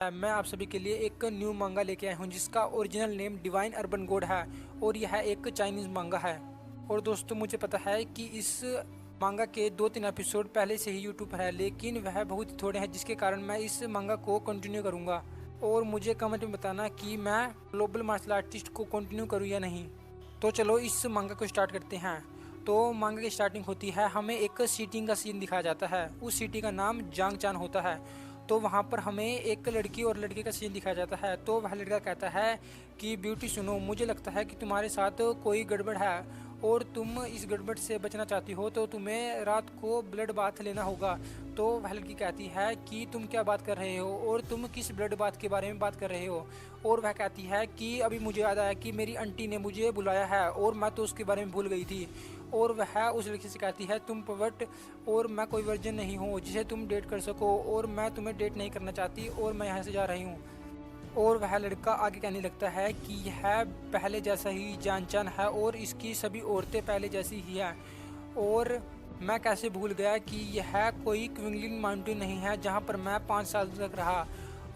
मैं आप सभी के लिए एक न्यू मांगा लेके आया हूँ जिसका original name divine urban God है और यह एक चाइनीज़ मांगा है। और दोस्तों मुझे पता है कि इस मांगा के 2-3 एपिसोड पहले से ही यूट्यूब पर है, लेकिन वह बहुत ही थोड़े हैं जिसके कारण मैं इस मांगा को कंटिन्यू करूँगा। और मुझे कमेंट में बताना कि मैं ग्लोबल मार्शल आर्टिस्ट को कंटिन्यू करूँ या नहीं। तो चलो इस मांगा को स्टार्ट करते हैं। तो मांगा की स्टार्टिंग होती है, हमें एक सीटिंग का सीन दिखाया जाता है। उस सिटी का नाम जांग चान होता है। तो वहाँ पर हमें एक लड़की और लड़के का सीन दिखाया जाता है। तो वह लड़का कहता है कि ब्यूटी सुनो, मुझे लगता है कि तुम्हारे साथ कोई गड़बड़ है और तुम इस गड़बड़ से बचना चाहती हो तो तुम्हें रात को ब्लड बाथ लेना होगा। तो वह लड़की कहती है कि तुम क्या बात कर रहे हो और तुम किस ब्लड बाथ के बारे में बात कर रहे हो। और वह कहती है कि अभी मुझे याद आया कि मेरी आंटी ने मुझे बुलाया है और मैं तो उसके बारे में भूल गई थी। और वह उस लड़की से कहती है तुम पवट और मैं कोई वर्जन नहीं हूँ जिसे तुम डेट कर सको और मैं तुम्हें डेट नहीं करना चाहती और मैं यहाँ से जा रही हूँ। और वह लड़का आगे कहने लगता है कि यह पहले जैसा ही जान चान है और इसकी सभी औरतें पहले जैसी ही हैं। और मैं कैसे भूल गया कि यह कोई क्विंगलिन माउंटेन नहीं है जहाँ पर मैं 5 साल तक रहा।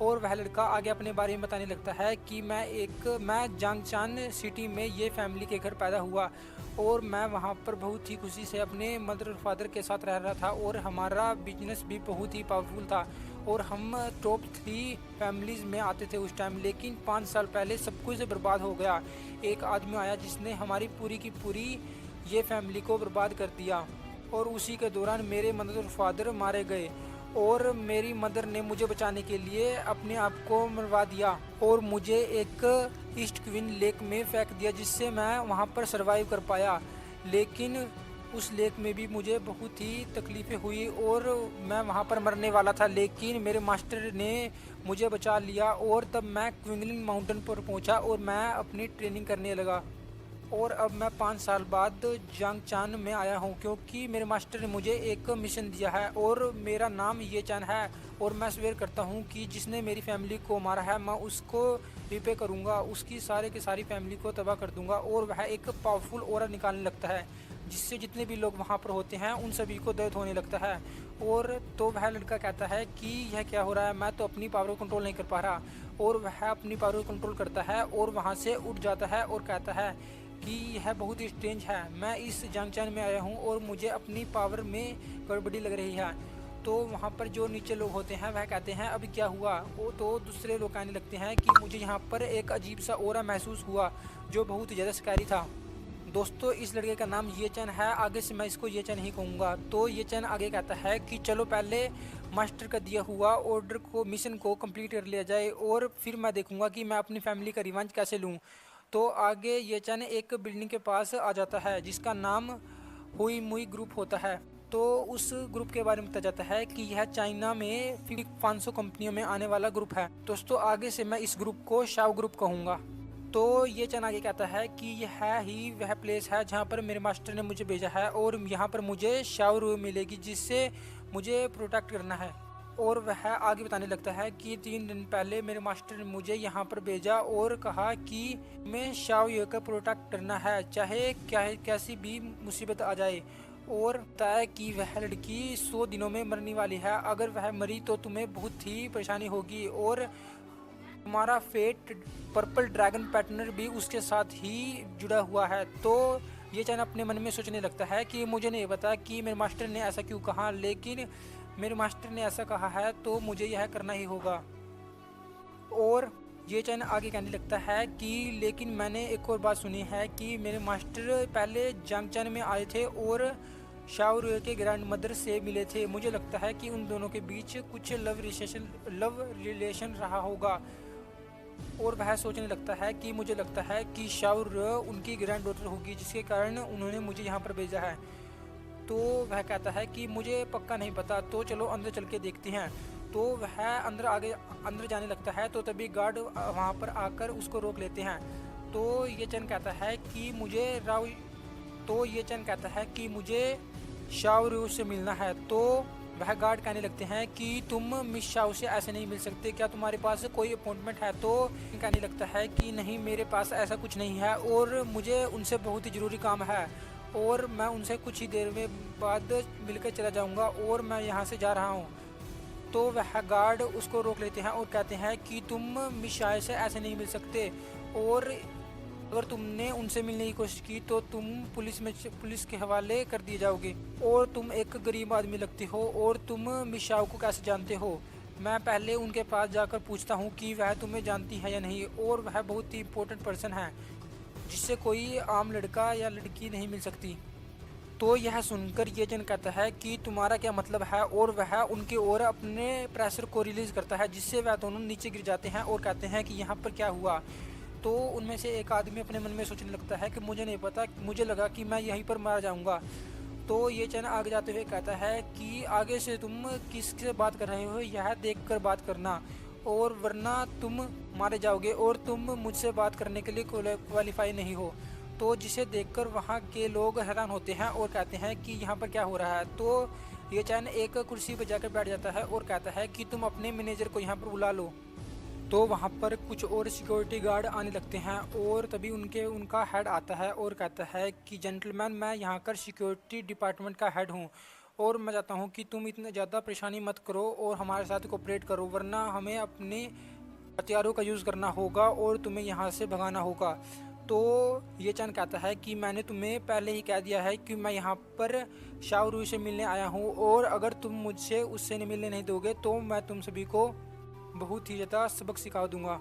और वह लड़का आगे अपने बारे में बताने लगता है कि मैं जांगचान सिटी में ये फैमिली के घर पैदा हुआ और मैं वहाँ पर बहुत ही खुशी से अपने मदर और फादर के साथ रह रहा था और हमारा बिजनेस भी बहुत ही पावरफुल था और हम टॉप 3 फैमिलीज़ में आते थे उस टाइम। लेकिन 5 साल पहले सब कुछ बर्बाद हो गया। एक आदमी आया जिसने हमारी पूरी की पूरी ये फैमिली को बर्बाद कर दिया और उसी के दौरान मेरे मदर और फादर मारे गए और मेरी मदर ने मुझे बचाने के लिए अपने आप को मरवा दिया और मुझे एक ईस्ट क्वीन लेक में फेंक दिया जिससे मैं वहां पर सरवाइव कर पाया। लेकिन उस लेक में भी मुझे बहुत ही तकलीफ़ें हुई और मैं वहां पर मरने वाला था, लेकिन मेरे मास्टर ने मुझे बचा लिया और तब मैं क्विंगलिन माउंटेन पर पहुंचा और मैं अपनी ट्रेनिंग करने लगा। और अब मैं 5 साल बाद जांगचान में आया हूँ क्योंकि मेरे मास्टर ने मुझे एक मिशन दिया है और मेरा नाम ये चान है। और मैं स्वेर करता हूँ कि जिसने मेरी फैमिली को मारा है मैं उसको रिपे करूँगा, उसकी सारे की सारी फैमिली को तबाह कर दूँगा। और वह एक पावरफुल ऑरा निकालने लगता है जिससे जितने भी लोग वहाँ पर होते हैं उन सभी को दर्द होने लगता है। और तो वह लड़का कहता है कि यह क्या हो रहा है, मैं तो अपनी पावर को कंट्रोल नहीं कर पा रहा। और वह अपनी पावर को कंट्रोल करता है और वहाँ से उठ जाता है और कहता है कि यह बहुत ही स्ट्रेंज है, मैं इस जांगचान में आया हूँ और मुझे अपनी पावर में गड़बड़ी लग रही है। तो वहाँ पर जो नीचे लोग होते हैं वह कहते हैं अभी क्या हुआ। वो तो दूसरे लोग कहने लगते हैं कि मुझे यहाँ पर एक अजीब सा ऑरा महसूस हुआ जो बहुत ज़्यादा स्कैरी था। दोस्तों इस लड़के का नाम ये चैन है, आगे से मैं इसको ये चैन ही कहूँगा। तो ये चैन आगे कहता है कि चलो पहले मास्टर का दिया हुआ ऑर्डर को मिशन को कंप्लीट कर लिया जाए और फिर मैं देखूँगा कि मैं अपनी फैमिली का रिवेंज कैसे लूँ। तो आगे ये चैन एक बिल्डिंग के पास आ जाता है जिसका नाम हुई मुई ग्रुप होता है। तो उस ग्रुप के बारे में बताया जाता है कि यह चाइना में फिर 500 कंपनियों में आने वाला ग्रुप है। दोस्तों आगे से मैं इस ग्रुप को शाव ग्रुप कहूँगा। तो ये चैन आगे कहता है कि यह ही वह प्लेस है जहाँ पर मेरे मास्टर ने मुझे भेजा है और यहाँ पर मुझे शावर मिलेगी जिससे मुझे प्रोटेक्ट करना है। और वह आगे बताने लगता है कि 3 दिन पहले मेरे मास्टर ने मुझे यहाँ पर भेजा और कहा कि मैं शाव का प्रोटेक्ट करना है चाहे क्या कैसी भी मुसीबत आ जाए। और बताया कि वह लड़की 100 दिनों में मरने वाली है, अगर वह मरी तो तुम्हें बहुत ही परेशानी होगी और हमारा फेट पर्पल ड्रैगन पैटर्नर भी उसके साथ ही जुड़ा हुआ है। तो ये चैन अपने मन में सोचने लगता है कि मुझे नहीं पता कि मेरे मास्टर ने ऐसा क्यों कहा, लेकिन मेरे मास्टर ने ऐसा कहा है तो मुझे यह करना ही होगा। और ये चैन आगे कहने लगता है कि लेकिन मैंने एक और बात सुनी है कि मेरे मास्टर पहले जांगचान में आए थे और शाओर के ग्रैंड मदर से मिले थे। मुझे लगता है कि उन दोनों के बीच कुछ लव रिलेशन रहा होगा। और वह सोचने लगता है कि मुझे लगता है कि शाउर उनकी ग्रैंड डॉटर होगी जिसके कारण उन्होंने मुझे यहाँ पर भेजा है। तो वह कहता है कि मुझे पक्का नहीं पता, तो चलो अंदर चल के देखते हैं। तो वह अंदर जाने लगता है तो तभी गार्ड वहाँ पर आकर उसको रोक लेते हैं। तो ये चैन कहता है कि मुझे शाओ से मिलना है। तो वह गार्ड कहने लगते हैं कि तुम मिस शाओ से ऐसे नहीं मिल सकते, क्या तुम्हारे पास कोई अपॉइंटमेंट है। तो कहने लगता है कि नहीं मेरे पास ऐसा कुछ नहीं है और मुझे उनसे बहुत ही ज़रूरी काम है और मैं उनसे कुछ ही देर में बाद मिलकर चला जाऊंगा और मैं यहाँ से जा रहा हूँ। तो वह गार्ड उसको रोक लेते हैं और कहते हैं कि तुम मिस शाह से ऐसे नहीं मिल सकते, और अगर तुमने उनसे मिलने की कोशिश की तो तुम पुलिस के हवाले कर दिए जाओगे, और तुम एक गरीब आदमी लगते हो, और तुम मिस शाह को कैसे जानते हो? मैं पहले उनके पास जाकर पूछता हूँ कि वह तुम्हें जानती है या नहीं, और वह बहुत ही इम्पोर्टेंट पर्सन है जिससे कोई आम लड़का या लड़की नहीं मिल सकती। तो यह सुनकर ये जन कहता है कि तुम्हारा क्या मतलब है, और वह उनकी ओर अपने प्रेशर को रिलीज करता है, जिससे वह दोनों नीचे गिर जाते हैं और कहते हैं कि यहाँ पर क्या हुआ। तो उनमें से एक आदमी अपने मन में सोचने लगता है कि मुझे नहीं पता, मुझे लगा कि मैं यहीं पर मारा जाऊँगा। तो ये चैन आगे जाते हुए कहता है कि आगे से तुम किससे बात कर रहे हो यह देखकर बात करना, और वरना तुम मारे जाओगे, और तुम मुझसे बात करने के लिए क्वालिफाई नहीं हो। तो जिसे देखकर वहाँ के लोग हैरान होते हैं और कहते हैं कि यहाँ पर क्या हो रहा है। तो ये चैन एक कुर्सी पर जाकर बैठ जाता है और कहता है कि तुम अपने मैनेजर को यहाँ पर बुला लो। तो वहाँ पर कुछ और सिक्योरिटी गार्ड आने लगते हैं, और तभी उनका हेड आता है और कहता है कि जेंटलमैन, मैं यहाँ कर सिक्योरिटी डिपार्टमेंट का हेड हूँ, और मैं चाहता हूँ कि तुम इतने ज़्यादा परेशानी मत करो और हमारे साथ कोऑपरेट करो, वरना हमें अपने हथियारों का यूज़ करना होगा और तुम्हें यहाँ से भगाना होगा। तो ये चैन कहता है कि मैंने तुम्हें पहले ही कह दिया है कि मैं यहाँ पर शाहरुख से मिलने आया हूँ, और अगर तुम मुझसे उससे मिलने नहीं दोगे तो मैं तुम सभी को बहुत ही ज़्यादा सबक सिखा दूंगा।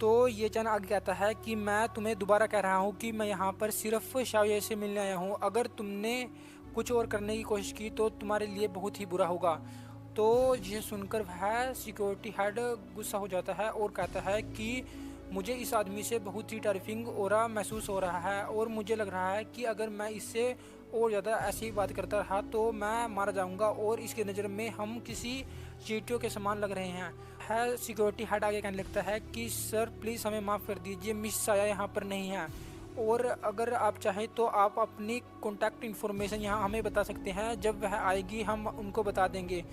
तो ये चैन आगे कहता है कि मैं तुम्हें दोबारा कह रहा हूँ कि मैं यहाँ पर सिर्फ शाह से मिलने आया हूँ, अगर तुमने कुछ और करने की कोशिश की तो तुम्हारे लिए बहुत ही बुरा होगा। तो ये सुनकर वह सिक्योरिटी हेड गुस्सा हो जाता है और कहता है कि मुझे इस आदमी से बहुत ही टेरिफिंग ऑरा महसूस हो रहा है, और मुझे लग रहा है कि अगर मैं इससे और ज़्यादा ऐसी ही बात करता रहा तो मैं मारा जाऊंगा, और इसके नज़र में हम किसी चींटियों के समान लग रहे हैं। है सिक्योरिटी हेड आगे कहने लगता है कि सर प्लीज़ हमें माफ़ कर दीजिए, मिस साया यहाँ पर नहीं है, और अगर आप चाहें तो आप अपनी कॉन्टैक्ट इन्फॉर्मेशन यहाँ हमें बता सकते हैं, जब वह आएगी हम उनको बता देंगे।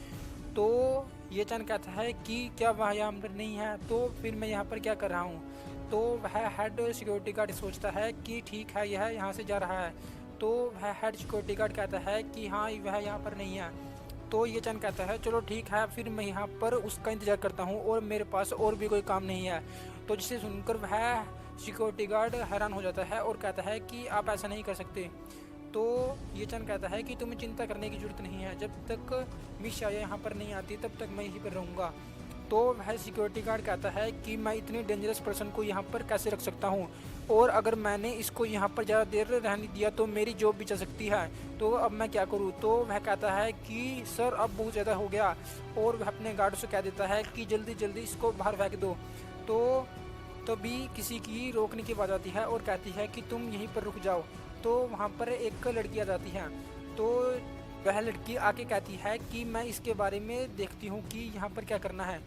तो ये चैन कहता है कि क्या वह यहाँ पर नहीं है, तो फिर मैं यहाँ पर क्या कर रहा हूँ। तो वह हेड सिक्योरिटी गार्ड सोचता है कि ठीक है, यह यहाँ से जा रहा है। तो वह हेड सिक्योरिटी गार्ड कहता है कि हाँ वह यहाँ पर नहीं है। तो ये चैन कहता है चलो ठीक है, फिर मैं यहाँ पर उसका इंतज़ार करता हूँ और मेरे पास और भी कोई काम नहीं है। तो जिसे सुनकर वह सिक्योरिटी गार्ड हैरान हो जाता है और कहता है कि आप ऐसा नहीं कर सकते। तो ये चैन कहता है कि तुम्हें चिंता करने की ज़रूरत नहीं है, जब तक मिस शाह यहाँ पर नहीं आती तब तक मैं यहीं पर रहूँगा। तो वह सिक्योरिटी गार्ड कहता है कि मैं इतनी डेंजरस पर्सन को यहाँ पर कैसे रख सकता हूँ, और अगर मैंने इसको यहाँ पर ज़्यादा देर रहने दिया तो मेरी जॉब भी चल सकती है, तो अब मैं क्या करूँ। तो वह कहता है कि सर अब बहुत ज़्यादा हो गया, और वह अपने गार्ड से कह देता है कि जल्दी जल्दी इसको बाहर फेंक दो। तो तभी किसी की रोकने की आवाज़ आती है और कहती है कि तुम यहीं पर रुक जाओ। तो वहाँ पर एक लड़की आ जाती है। तो वह लड़की आके कहती है कि मैं इसके बारे में देखती हूँ कि यहाँ पर क्या करना है।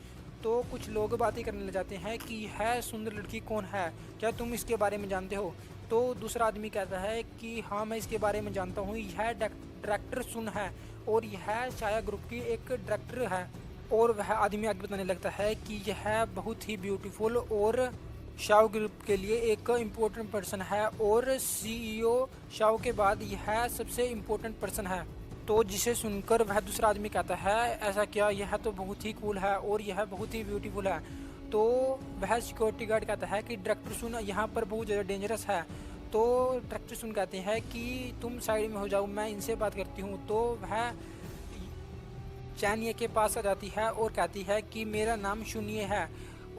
तो कुछ लोग बातें करने लग जाते हैं कि यह सुंदर लड़की कौन है, क्या तुम इसके बारे में जानते हो। तो दूसरा आदमी कहता है कि हाँ मैं इसके बारे में जानता हूँ, यह डायरेक्टर सुन है, और यह छाया ग्रुप की एक डायरेक्टर है। और वह आदमी आगे बताने लगता है कि यह बहुत ही ब्यूटीफुल और शाओ ग्रुप के लिए एक इम्पोर्टेंट पर्सन है, और सीईओ शाओ के बाद यह सबसे इम्पोर्टेंट पर्सन है। तो जिसे सुनकर वह दूसरा आदमी कहता है ऐसा क्या, यह तो बहुत ही कूल है और यह बहुत ही ब्यूटीफुल है। तो वह सिक्योरिटी गार्ड कहता है कि डायरेक्टर सुन यहाँ पर बहुत ज़्यादा डेंजरस है। तो डायरेक्टर सुन कहते हैं कि तुम साइड में हो जाओ, मैं इनसे बात करती हूँ। तो वह चैनिए के पास आ जाती है और कहती है कि मेरा नाम शून्य है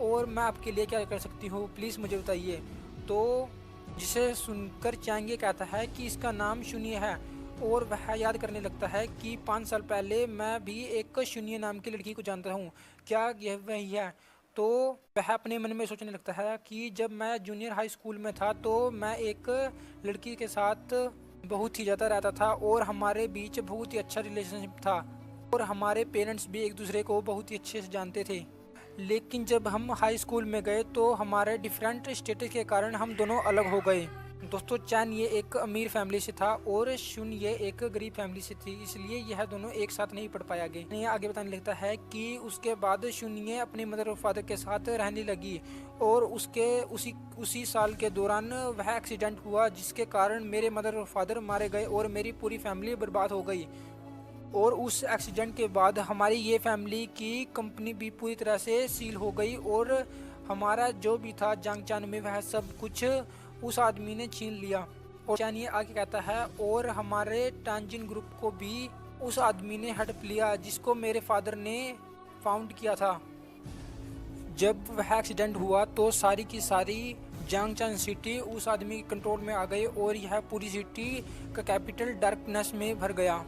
और मैं आपके लिए क्या कर सकती हूँ, प्लीज़ मुझे बताइए। तो जिसे सुनकर चैंगे कहता है कि इसका नाम शून्य है, और वह याद करने लगता है कि 5 साल पहले मैं भी एक शून्य नाम की लड़की को जानता हूँ, क्या यह वही है। तो वह अपने मन में सोचने लगता है कि जब मैं जूनियर हाई स्कूल में था तो मैं एक लड़की के साथ बहुत ही ज़्यादा रहता था, और हमारे बीच बहुत ही अच्छा रिलेशनशिप था, और हमारे पेरेंट्स भी एक दूसरे को बहुत ही अच्छे से जानते थे। लेकिन जब हम हाई स्कूल में गए तो हमारे डिफरेंट स्टेटस के कारण हम दोनों अलग हो गए। दोस्तों चैन ये एक अमीर फैमिली से था और शुन ये एक गरीब फैमिली से थी, इसलिए यह दोनों एक साथ नहीं पढ़ पाया गया। ये आगे बताने लगता है कि उसके बाद शुन ये अपनी मदर और फादर के साथ रहने लगी, और उसके उसी साल के दौरान वह एक्सीडेंट हुआ जिसके कारण मेरे मदर और फादर मारे गए और मेरी पूरी फैमिली बर्बाद हो गई। और उस एक्सीडेंट के बाद हमारी ये फैमिली की कंपनी भी पूरी तरह से सील हो गई और हमारा जो भी था जांगचान में वह सब कुछ उस आदमी ने छीन लिया। और चानिए आगे कहता है और हमारे टांजिन ग्रुप को भी उस आदमी ने हड़प लिया जिसको मेरे फादर ने फाउंड किया था। जब वह एक्सीडेंट हुआ तो सारी की सारी जांगचान सिटी उस आदमी के कंट्रोल में आ गई और यह पूरी सिटी का कैपिटल डार्कनेस में भर गया।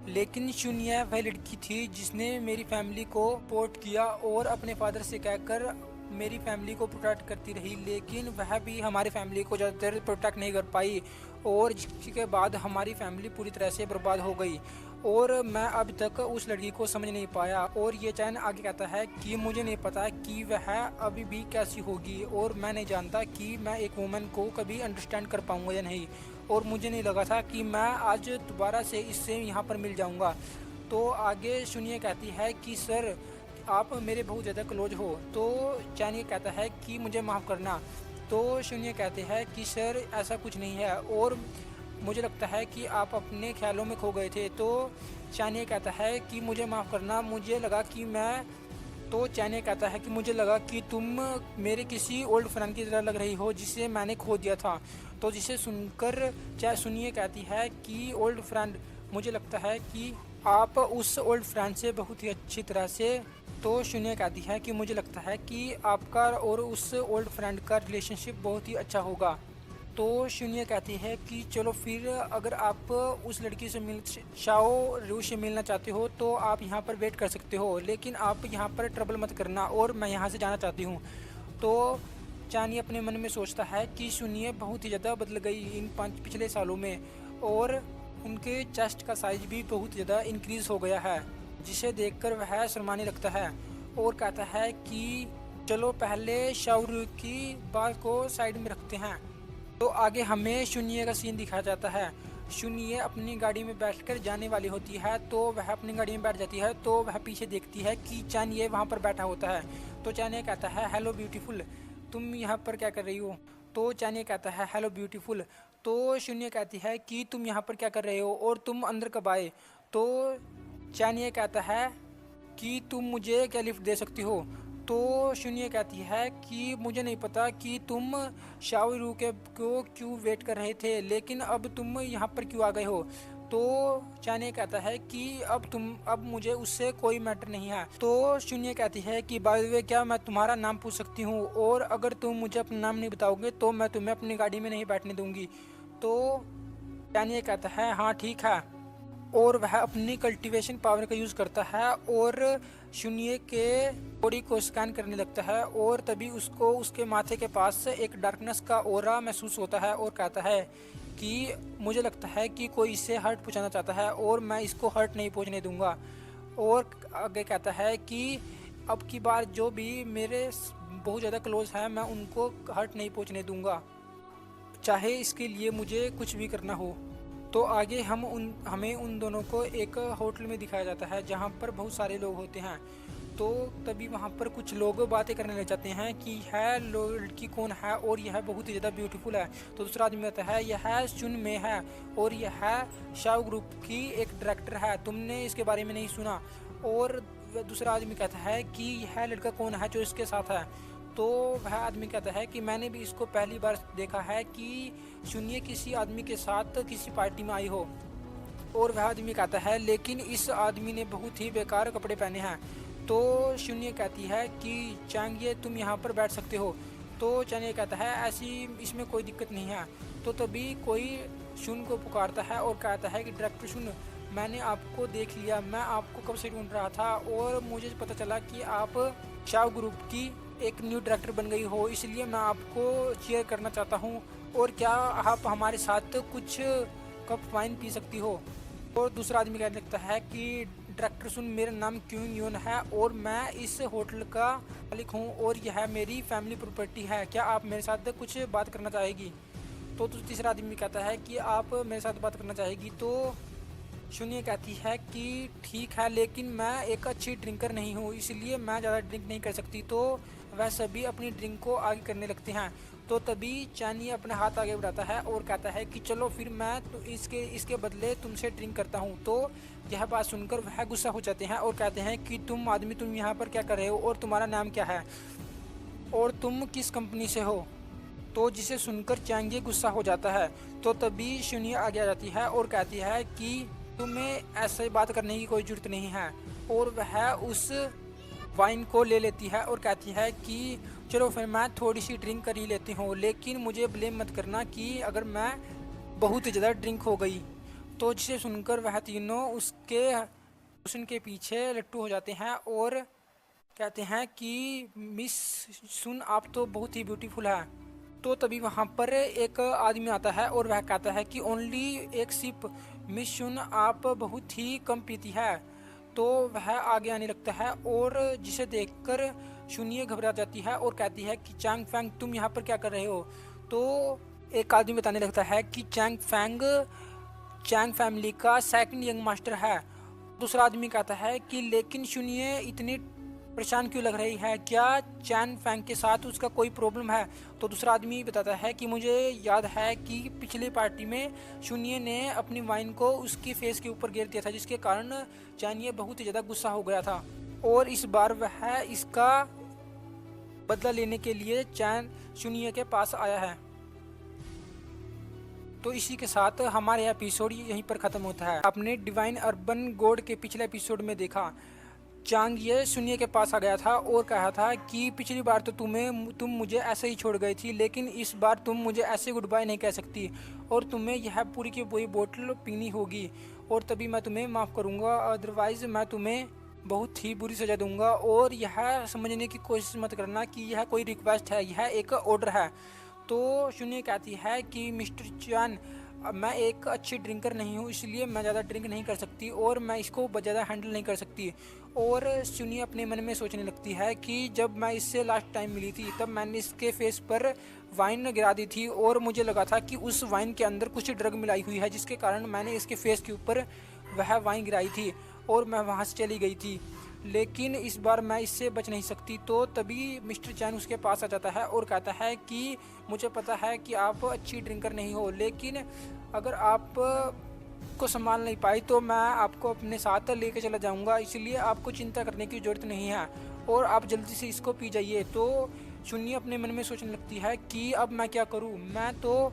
लेकिन शून्य वह लड़की थी जिसने मेरी फैमिली को सपोर्ट किया और अपने फादर से कहकर मेरी फैमिली को प्रोटेक्ट करती रही, लेकिन वह भी हमारी फैमिली को ज़्यादा देर प्रोटेक्ट नहीं कर पाई और जिसके बाद हमारी फैमिली पूरी तरह से बर्बाद हो गई और मैं अब तक उस लड़की को समझ नहीं पाया। और ये चैन आगे कहता है कि मुझे नहीं पता कि वह अभी भी कैसी होगी और मैं नहीं जानता कि मैं एक वुमन को कभी अंडरस्टैंड कर पाऊँगा या नहीं, और मुझे नहीं लगा था कि मैं आज दोबारा से इससे यहाँ पर मिल जाऊँगा। तो आगे सुनिए कहती है कि सर आप मेरे बहुत ज़्यादा क्लोज हो। तो चैन ये कहता है कि मुझे माफ़ करना। तो शून्य कहते हैं कि सर ऐसा कुछ नहीं है और मुझे लगता है कि आप अपने ख्यालों में खो गए थे। तो चानिए कहता है कि मुझे माफ़ करना, मुझे लगा कि मैं तो चानिए कहता है कि मुझे लगा कि तुम मेरे किसी ओल्ड फ्रेंड की तरह लग रही हो जिसे मैंने खो दिया था। तो जिसे सुनकर चाहे सुनिए कहती है कि ओल्ड फ्रेंड, मुझे लगता है कि आप उस ओल्ड फ्रेंड से बहुत ही अच्छी तरह से। तो शून्य कहती है कि मुझे लगता है कि आपका और उस ओल्ड फ्रेंड का रिलेशनशिप बहुत ही अच्छा होगा। तो शून्य कहती है कि चलो फिर अगर आप उस लड़की से शाओ रू से मिलना चाहते हो तो आप यहाँ पर वेट कर सकते हो, लेकिन आप यहाँ पर ट्रबल मत करना और मैं यहाँ से जाना चाहती हूँ। तो चानी अपने मन में सोचता है कि शून्य बहुत ही ज़्यादा बदल गई इन पिछले सालों में और उनके चेस्ट का साइज भी बहुत ज़्यादा इंक्रीज़ हो गया है, जिसे देखकर वह शर्माने लगता है और कहता है कि चलो पहले शाओरू की बात को साइड में रखते हैं। तो आगे हमें शून्य का सीन दिखाया जाता है। शून्य अपनी गाड़ी में बैठकर जाने वाली होती है, तो वह अपनी गाड़ी में बैठ जाती है। तो वह पीछे देखती है कि चानिए वहाँ पर बैठा होता है। तो चानिए कहता है हेलो ब्यूटीफुल, तुम यहाँ पर क्या कर रही हो। तो चानिए कहता है हेलो ब्यूटीफुल। तो शून्य कहती है कि तुम यहाँ पर क्या कर रहे हो और तुम अंदर कब आए। तो चानिए कहता है कि तुम मुझे क्या लिफ्ट दे सकती हो। तो शून्य कहती है कि मुझे नहीं पता कि तुम शाओरू के को क्यों वेट कर रहे थे, लेकिन अब तुम यहाँ पर क्यों आ गए हो। तो चानिए कहता है कि अब मुझे उससे कोई मैटर नहीं है। तो शून्य कहती है कि बाय द वे क्या मैं तुम्हारा नाम पूछ सकती हूँ, और अगर तुम मुझे अपना नाम नहीं बताओगे तो मैं तुम्हें अपनी गाड़ी में नहीं बैठने दूंगी। तो चानिए कहता है हाँ ठीक है, और वह अपनी कल्टीवेशन पावर का यूज़ करता है और शून्य के बॉडी को स्कैन करने लगता है और तभी उसको उसके माथे के पास एक डार्कनेस का ओरा महसूस होता है और कहता है कि मुझे लगता है कि कोई इससे हर्ट पहुंचाना चाहता है और मैं इसको हर्ट नहीं पहुंचने दूंगा। और आगे कहता है कि अब की बार जो भी मेरे बहुत ज़्यादा क्लोज हैं मैं उनको हर्ट नहीं पहुंचने दूंगा, चाहे इसके लिए मुझे कुछ भी करना हो। तो आगे हमें उन दोनों को एक होटल में दिखाया जाता है जहाँ पर बहुत सारे लोग होते हैं। तो तभी वहाँ पर कुछ लोग बातें करने लग जाते हैं कि यह लड़की कौन है और यह बहुत ही ज़्यादा ब्यूटीफुल है। तो दूसरा आदमी कहता है यह चुन में है और यह शाओ ग्रुप की एक डायरेक्टर है, तुमने इसके बारे में नहीं सुना। और दूसरा आदमी कहता है कि यह लड़का कौन है जो इसके साथ है। तो वह आदमी कहता है कि मैंने भी इसको पहली बार देखा है कि शून्य किसी आदमी के साथ किसी पार्टी में आई हो। और वह आदमी कहता है लेकिन इस आदमी ने बहुत ही बेकार कपड़े पहने हैं। तो शून्य कहती है कि चांगिए तुम यहाँ पर बैठ सकते हो। तो चांगिए कहता है ऐसी इसमें कोई दिक्कत नहीं है। तो तभी कोई शून को पुकारता है और कहता है कि डायरेक्टर शून, मैंने आपको देख लिया, मैं आपको कब से ढूंढ रहा था और मुझे पता चला कि आप शाओ ग्रुप की एक न्यू डायरेक्टर बन गई हो, इसलिए मैं आपको चीयर करना चाहता हूँ और क्या आप हमारे साथ कुछ कप वाइन पी सकती हो। और दूसरा आदमी कहने लगता है कि डायरेक्टर सुन, मेरा नाम क्यून यून है और मैं इस होटल का मालिक हूँ और यह मेरी फैमिली प्रॉपर्टी है, क्या आप मेरे साथ कुछ बात करना चाहेगी। तो तीसरा आदमी कहता है कि आप मेरे साथ बात करना चाहेगी। तो शून्य कहती है कि ठीक है, लेकिन मैं एक अच्छी ड्रिंकर नहीं हूँ, इसलिए मैं ज़्यादा ड्रिंक नहीं कर सकती। तो वह सभी अपनी ड्रिंक को आगे करने लगते हैं। तो तभी चैन ये अपना हाथ आगे बढ़ाता है और कहता है कि चलो फिर मैं तो इसके बदले तुमसे ड्रिंक करता हूँ। तो यह बात सुनकर वह गुस्सा हो जाते हैं और कहते हैं कि तुम आदमी, तुम यहाँ पर क्या कर रहे हो और तुम्हारा नाम क्या है और तुम किस कंपनी से हो। तो जिसे सुनकर चैंग ये गुस्सा हो जाता है। तो तभी शुनिया आगे आ जाती है और कहती है कि तुम्हें ऐसे बात करने की कोई ज़रूरत नहीं है। और वह उस वाइन को ले लेती है और कहती है कि चलो फिर मैं थोड़ी सी ड्रिंक कर ही लेती हूँ, लेकिन मुझे ब्लेम मत करना कि अगर मैं बहुत ज़्यादा ड्रिंक हो गई। तो जिसे सुनकर वह तीनों उसके पीछे लट्टू हो जाते हैं और कहते हैं कि मिस सुन, आप तो बहुत ही ब्यूटीफुल है। तो तभी वहाँ पर एक आदमी आता है और वह कहता है कि ओनली एक सिप मिस सुन, आप बहुत ही कम पीती है। तो वह आगे आने लगता है और जिसे देखकर शुनिए घबरा जाती है और कहती है कि चैंग फैंग तुम यहाँ पर क्या कर रहे हो। तो एक आदमी बताने लगता है कि चैंग फैंग चैंग फैमिली का सेकंड यंग मास्टर है। दूसरा आदमी कहता है कि लेकिन शुनिए इतनी परेशान क्यों लग रही है, क्या चैन फैंग के साथ उसका कोई प्रॉब्लम है। तो दूसरा आदमी बताता है कि मुझे याद है कि पिछली पार्टी में शुनिए ने अपनी वाइन को उसकी फेस के ऊपर गिर दिया था, जिसके कारण चैनिए बहुत ही ज़्यादा गुस्सा हो गया था और इस बार वह इसका बदला लेने के लिए चैन शुनिए के पास आया है। तो इसी के साथ हमारा एपिसोड यहीं पर ख़त्म होता है। आपने डिवाइन अर्बन गोड के पिछले एपिसोड में देखा चांग ये शुनिए के पास आ गया था और कहा था कि पिछली बार तो तुम मुझे ऐसे ही छोड़ गई थी, लेकिन इस बार तुम मुझे ऐसे गुड बाय नहीं कह सकती और तुम्हें यह पूरी की पूरी बोतल पीनी होगी और तभी मैं तुम्हें माफ़ करूँगा, अदरवाइज़ मैं तुम्हें बहुत ही बुरी सज़ा दूंगा। और यह समझने की कोशिश मत करना कि यह कोई रिक्वेस्ट है, यह एक ऑर्डर है। तो शुनिए कहती है कि मिस्टर चान, मैं एक अच्छी ड्रिंकर नहीं हूँ, इसलिए मैं ज़्यादा ड्रिंक नहीं कर सकती और मैं इसको ज़्यादा हैंडल नहीं कर सकती। और शुनिए अपने मन में सोचने लगती है कि जब मैं इससे लास्ट टाइम मिली थी तब मैंने इसके फेस पर वाइन गिरा दी थी और मुझे लगा था कि उस वाइन के अंदर कुछ ड्रग मिलाई हुई है, जिसके कारण मैंने इसके फेस के ऊपर वह वाइन गिराई थी और मैं वहाँ से चली गई थी, लेकिन इस बार मैं इससे बच नहीं सकती। तो तभी मिस्टर चैन उसके पास आ जाता है और कहता है कि मुझे पता है कि आप अच्छी ड्रिंकर नहीं हो, लेकिन अगर आप को संभाल नहीं पाई तो मैं आपको अपने साथ लेके चला जाऊंगा, इसलिए आपको चिंता करने की ज़रूरत नहीं है और आप जल्दी से इसको पी जाइए। तो शुनिए अपने मन में सोचने लगती है कि अब मैं क्या करूं, मैं तो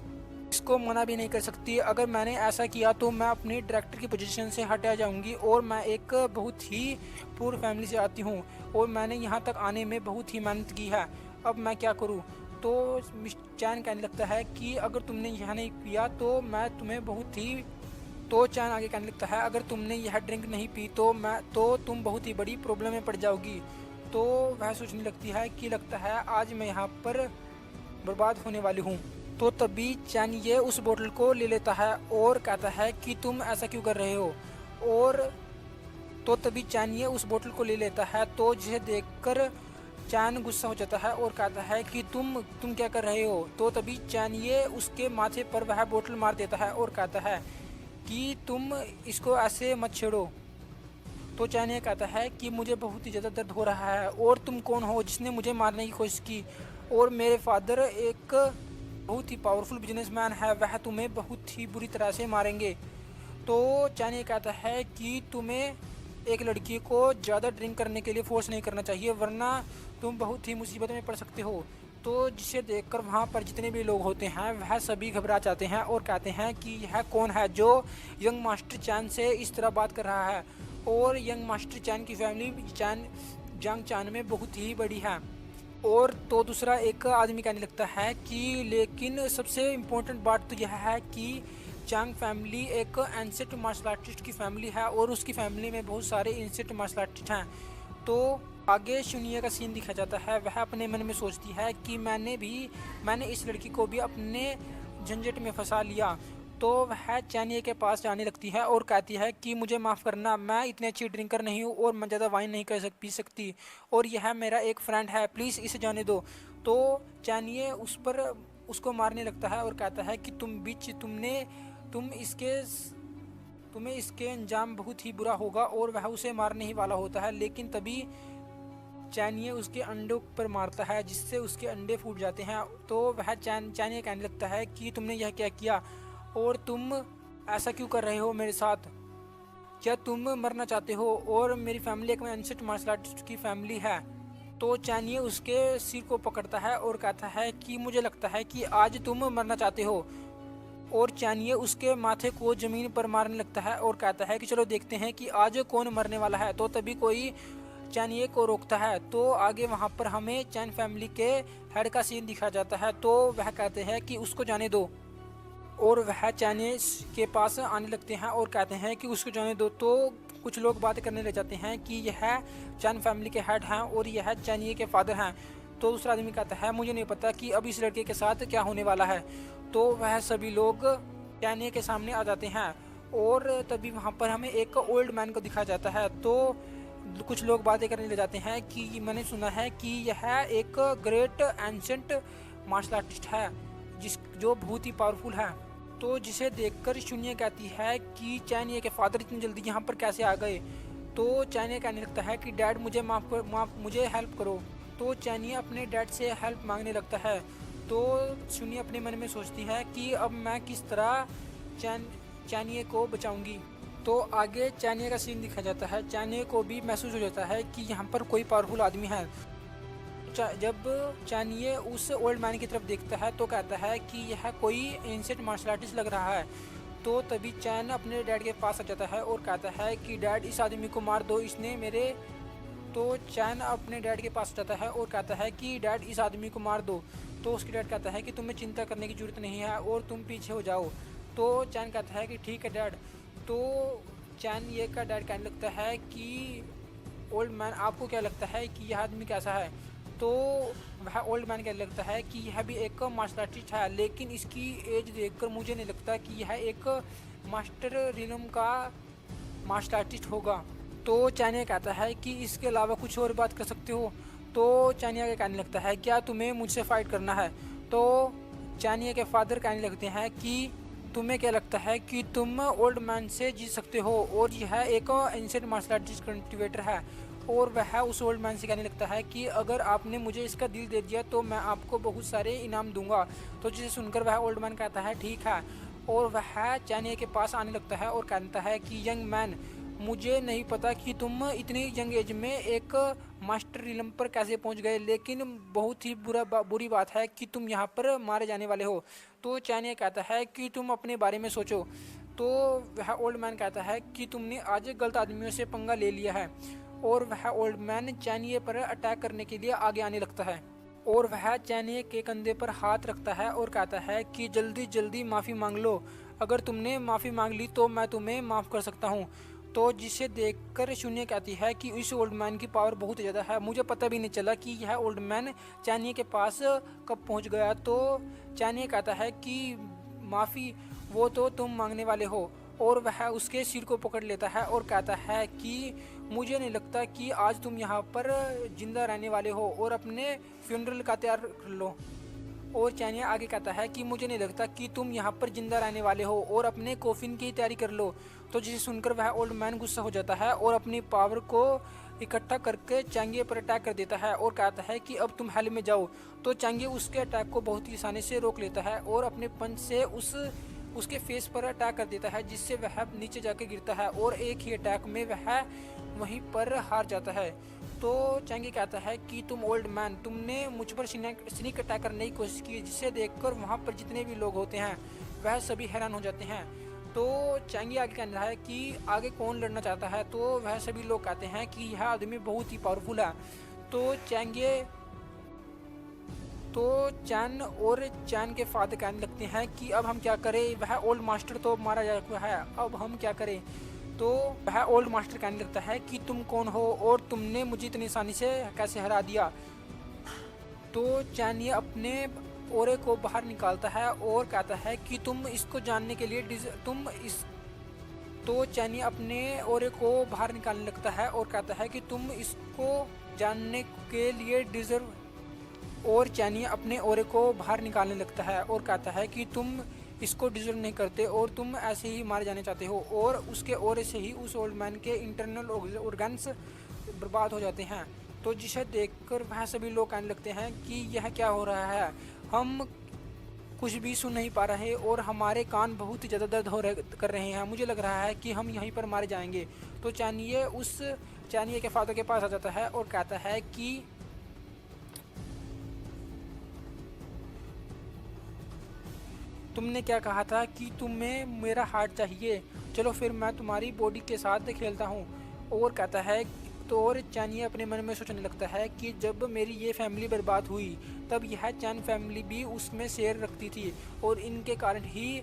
इसको मना भी नहीं कर सकती, अगर मैंने ऐसा किया तो मैं अपनी डायरेक्टर की पोजीशन से हटा जाऊंगी और मैं एक बहुत ही पुअर फैमिली से आती हूं और मैंने यहां तक आने में बहुत ही मेहनत की है, अब मैं क्या करूं। तो मिस्टर चैन कहने लगता है कि अगर तुमने यह नहीं पिया तो मैं तुम्हें बहुत ही तो चैन आगे कहने लगता है अगर तुमने यह ड्रिंक नहीं पी तो तुम बहुत ही बड़ी प्रॉब्लम में पड़ जाओगी। तो वह सोचने लगती है कि लगता है आज मैं यहाँ पर बर्बाद होने वाली हूँ। तो तभी चैन ये उस बोतल को ले लेता है और कहता है कि तुम ऐसा क्यों कर रहे हो। और तो तभी चैन ये उस बोतल को ले लेता है, तो जिसे देखकर चैन गुस्सा हो जाता है और कहता है कि तुम क्या कर रहे हो। तो तभी चैन ये उसके माथे पर वह बोतल मार देता है और कहता है कि तुम इसको ऐसे मत छेड़ो। तो चैन ये कहता है कि मुझे बहुत ही ज़्यादा दर्द हो रहा है और तुम कौन हो जिसने मुझे मारने की कोशिश की, और मेरे फादर एक बहुत ही पावरफुल बिजनेसमैन है, वह तुम्हें बहुत ही बुरी तरह से मारेंगे। तो चैन ये कहता है कि तुम्हें एक लड़की को ज़्यादा ड्रिंक करने के लिए फोर्स नहीं करना चाहिए, वरना तुम बहुत ही मुसीबत में पड़ सकते हो। तो जिसे देखकर वहाँ पर जितने भी लोग होते हैं वह सभी घबरा जाते हैं और कहते हैं कि यह कौन है जो यंग मास्टर चैन से इस तरह बात कर रहा है। और यंग मास्टर चैन की फैमिली जांग चान में बहुत ही बड़ी है। और तो दूसरा एक आदमी कहने लगता है कि लेकिन सबसे इम्पोर्टेंट बात तो यह है कि चांग फैमिली एक एंसेट मार्शल आर्टिस्ट की फैमिली है और उसकी फैमिली में बहुत सारे एंसेट मार्शल आर्टिस्ट हैं। तो आगे शुनिया का सीन दिखा जाता है, वह अपने मन में सोचती है कि मैंने इस लड़की को भी अपने झंझट में फंसा लिया। तो वह चैनिए के पास जाने लगती है और कहती है कि मुझे माफ़ करना, मैं इतनी अच्छी ड्रिंकर नहीं हूँ और मैं ज़्यादा वाइन नहीं पी सकती और यह मेरा एक फ्रेंड है, प्लीज़ इसे जाने दो। तो चैनिए उसको मारने लगता है और कहता है कि तुम्हें इसके अंजाम बहुत ही बुरा होगा और वह उसे मारने ही वाला होता है। लेकिन तभी चैनिये उसके अंडों पर मारता है जिससे उसके अंडे फूट जाते हैं। तो वह चैनिये कहने लगता है कि तुमने यह क्या किया और तुम ऐसा क्यों कर रहे हो मेरे साथ, क्या तुम मरना चाहते हो, और मेरी फैमिली एक एंशिएंट मार्शल आर्टिस्ट की फैमिली है। तो चैनिये उसके सिर को पकड़ता है और कहता है कि मुझे लगता है कि आज तुम मरना चाहते हो, और चैनिये उसके माथे को ज़मीन पर मारने लगता है और कहता है कि चलो देखते हैं कि आज कौन मरने वाला है। तो तभी कोई चैनिये को रोकता है। तो आगे वहाँ पर हमें चैन फैमिली के हेड का सीन दिखा जाता है। तो वह कहते हैं कि उसको जाने दो, और वह चैनिये के पास आने लगते हैं और कहते हैं कि उसको जाने दो। तो कुछ लोग बात करने लग जाते हैं कि यह चैन फैमिली के हेड हैं और यह चैनिये के फादर हैं। तो दूसरा आदमी कहता है मुझे नहीं पता कि अब इस लड़के के साथ क्या होने वाला है। तो वह सभी लोग चैनिये के सामने आ जाते हैं और तभी वहाँ पर हमें एक ओल्ड मैन को दिखाया जाता है। तो कुछ लोग बातें करने लग जाते हैं कि मैंने सुना है कि यह एक ग्रेट एंशिएंट मार्शल आर्टिस्ट है जो बहुत ही पावरफुल है। तो जिसे देखकर शून्य कहती है कि चैनिये के फादर इतनी जल्दी यहाँ पर कैसे आ गए। तो चैनिये कहने लगता है कि डैड मुझे मुझे हेल्प करो। तो चैनिये अपने डैड से हेल्प मांगने लगता है। तो शून्य अपने मन में सोचती है कि अब मैं किस तरह चैनिये को बचाऊंगी। तो आगे चैनिये का सीन दिखा जाता है। चैनिये को भी महसूस हो जाता है कि यहाँ पर कोई पावरफुल आदमी है। जब चैनिये उस ओल्ड मैन की तरफ देखता है तो कहता है कि यह कोई एंशिएंट मार्शल आर्टिस्ट लग रहा है। तो तभी चैन अपने डैड के पास आ जाता है और कहता है कि डैड इस आदमी को मार दो, इसने मेरे। तो चैन अपने डैड के पास जाता है और कहता है कि डैड इस आदमी को मार दो। तो उसके डैड कहता है कि तुम्हें चिंता करने की ज़रूरत नहीं है और तुम पीछे हो जाओ। तो चैन कहता है कि ठीक है डैड। तो चैन ये का डैड कहने लगता है कि ओल्ड मैन आपको क्या लगता है कि यह आदमी कैसा है। तो वह ओल्ड मैन कहने लगता है कि यह भी एक मार्शल आर्टिस्ट है, लेकिन इसकी एज देखकर मुझे नहीं लगता कि यह एक मास्टर रिनम का मार्शल आर्टिस्ट होगा। तो चैनिया कहता है कि इसके अलावा कुछ और बात कर सकते हो। तो चैनिया के कहने लगता है क्या तुम्हें मुझसे फाइट करना है। तो चैनिया के फादर कहने लगते हैं कि तुम्हें क्या लगता है कि तुम ओल्ड मैन से जीत सकते हो, और यह एक एंशिएंट मार्शल आर्टिस्ट कल्टिवेटर है। और वह उस ओल्ड मैन से कहने लगता है कि अगर आपने मुझे इसका दिल दे दिया तो मैं आपको बहुत सारे इनाम दूंगा। तो जिसे सुनकर वह ओल्ड मैन कहता है ठीक है, और वह चैनिया के पास आने लगता है और कहता है कि यंग मैन, मुझे नहीं पता कि तुम इतनी यंग एज में एक मास्टर रिलम पर कैसे पहुंच गए, लेकिन बहुत ही बुरी बात है कि तुम यहाँ पर मारे जाने वाले हो। तो चैनिया कहता है कि तुम अपने बारे में सोचो। तो वह ओल्ड मैन कहता है कि तुमने आज गलत आदमियों से पंगा ले लिया है। और वह ओल्ड मैन चैनिये पर अटैक करने के लिए आगे आने लगता है, और वह चैनिये के कंधे पर हाथ रखता है और कहता है कि जल्दी जल्दी माफ़ी मांग लो, अगर तुमने माफ़ी मांग ली तो मैं तुम्हें माफ़ कर सकता हूँ। तो जिसे देखकर शून्य कहती है कि इस ओल्ड मैन की पावर बहुत ज़्यादा है, मुझे पता भी नहीं चला कि यह ओल्ड मैन चैनिये के पास कब पहुँच गया। तो चैनिये कहता है कि माफ़ी वो तो तुम मांगने वाले हो, और वह उसके सिर को पकड़ लेता है और कहता है कि मुझे नहीं लगता कि आज तुम यहाँ पर जिंदा रहने वाले हो, और अपने फ्यूनरल का तैयार कर लो। और चैनिया आगे कहता है कि मुझे नहीं लगता कि तुम यहाँ पर जिंदा रहने वाले हो, और अपने कॉफिन की तैयारी कर लो। तो जिसे सुनकर वह ओल्ड मैन गुस्सा हो जाता है और अपनी पावर को इकट्ठा करके चैंगे पर अटैक कर देता है और कहता है कि अब तुम हेल में जाओ। तो चैंगे उसके अटैक को बहुत ही आसानी से रोक लेता है और अपने पंच से उसके फेस पर अटैक कर देता है, जिससे वह नीचे जाके गिरता है और एक ही अटैक में वह वहीं पर हार जाता है। तो चैंगे कहता है कि तुम ओल्ड मैन, तुमने मुझ पर स्नीक अटैक करने की कोशिश की, जिसे देखकर वहाँ पर जितने भी लोग होते हैं वह सभी हैरान हो जाते हैं। तो चैंगे आगे कह रहा है कि आगे कौन लड़ना चाहता है। तो वह सभी लोग कहते हैं कि यह आदमी बहुत ही पावरफुल है। तो चैन और चैन के फादर कहने लगते हैं कि अब हम क्या करें, वह ओल्ड मास्टर तो मारा जा चुका है, अब हम क्या करें। तो वह ओल्ड मास्टर कहने लगता है कि तुम कौन हो और तुमने मुझे इतनी आसानी से कैसे हरा दिया। तो चैनिया अपने ओरे को बाहर निकालता है और कहता है कि तुम इसको जानने के लिए तो चैनिया अपने ओरे को बाहर निकालने लगता है और कहता है कि तुम इसको जानने के लिए डिजर्व। और चैनिया अपने ओरे को बाहर निकालने लगता है और कहता है कि तुम इसको डिजर्व नहीं करते और तुम ऐसे ही मारे जाने चाहते हो, और उसके ओरे से ही उस ओल्ड मैन के इंटरनल ऑर्गन्स बर्बाद हो जाते हैं। तो जिसे देखकर वह सभी लोग कहने लगते हैं कि यह क्या हो रहा है, हम कुछ भी सुन नहीं पा रहे और हमारे कान बहुत ही ज़्यादा दर्द कर रहे हैं, मुझे लग रहा है कि हम यहीं पर मारे जाएंगे। तो चानिये के फादर के पास आ जाता है और कहता है कि तुमने क्या कहा था कि तुम्हें मेरा हार्ट चाहिए, चलो फिर मैं तुम्हारी बॉडी के साथ खेलता हूँ। और कहता है तो और चानिये अपने मन में सोचने लगता है कि जब मेरी ये फैमिली बर्बाद हुई तब यह चैन फैमिली भी उसमें शेयर रखती थी और इनके कारण ही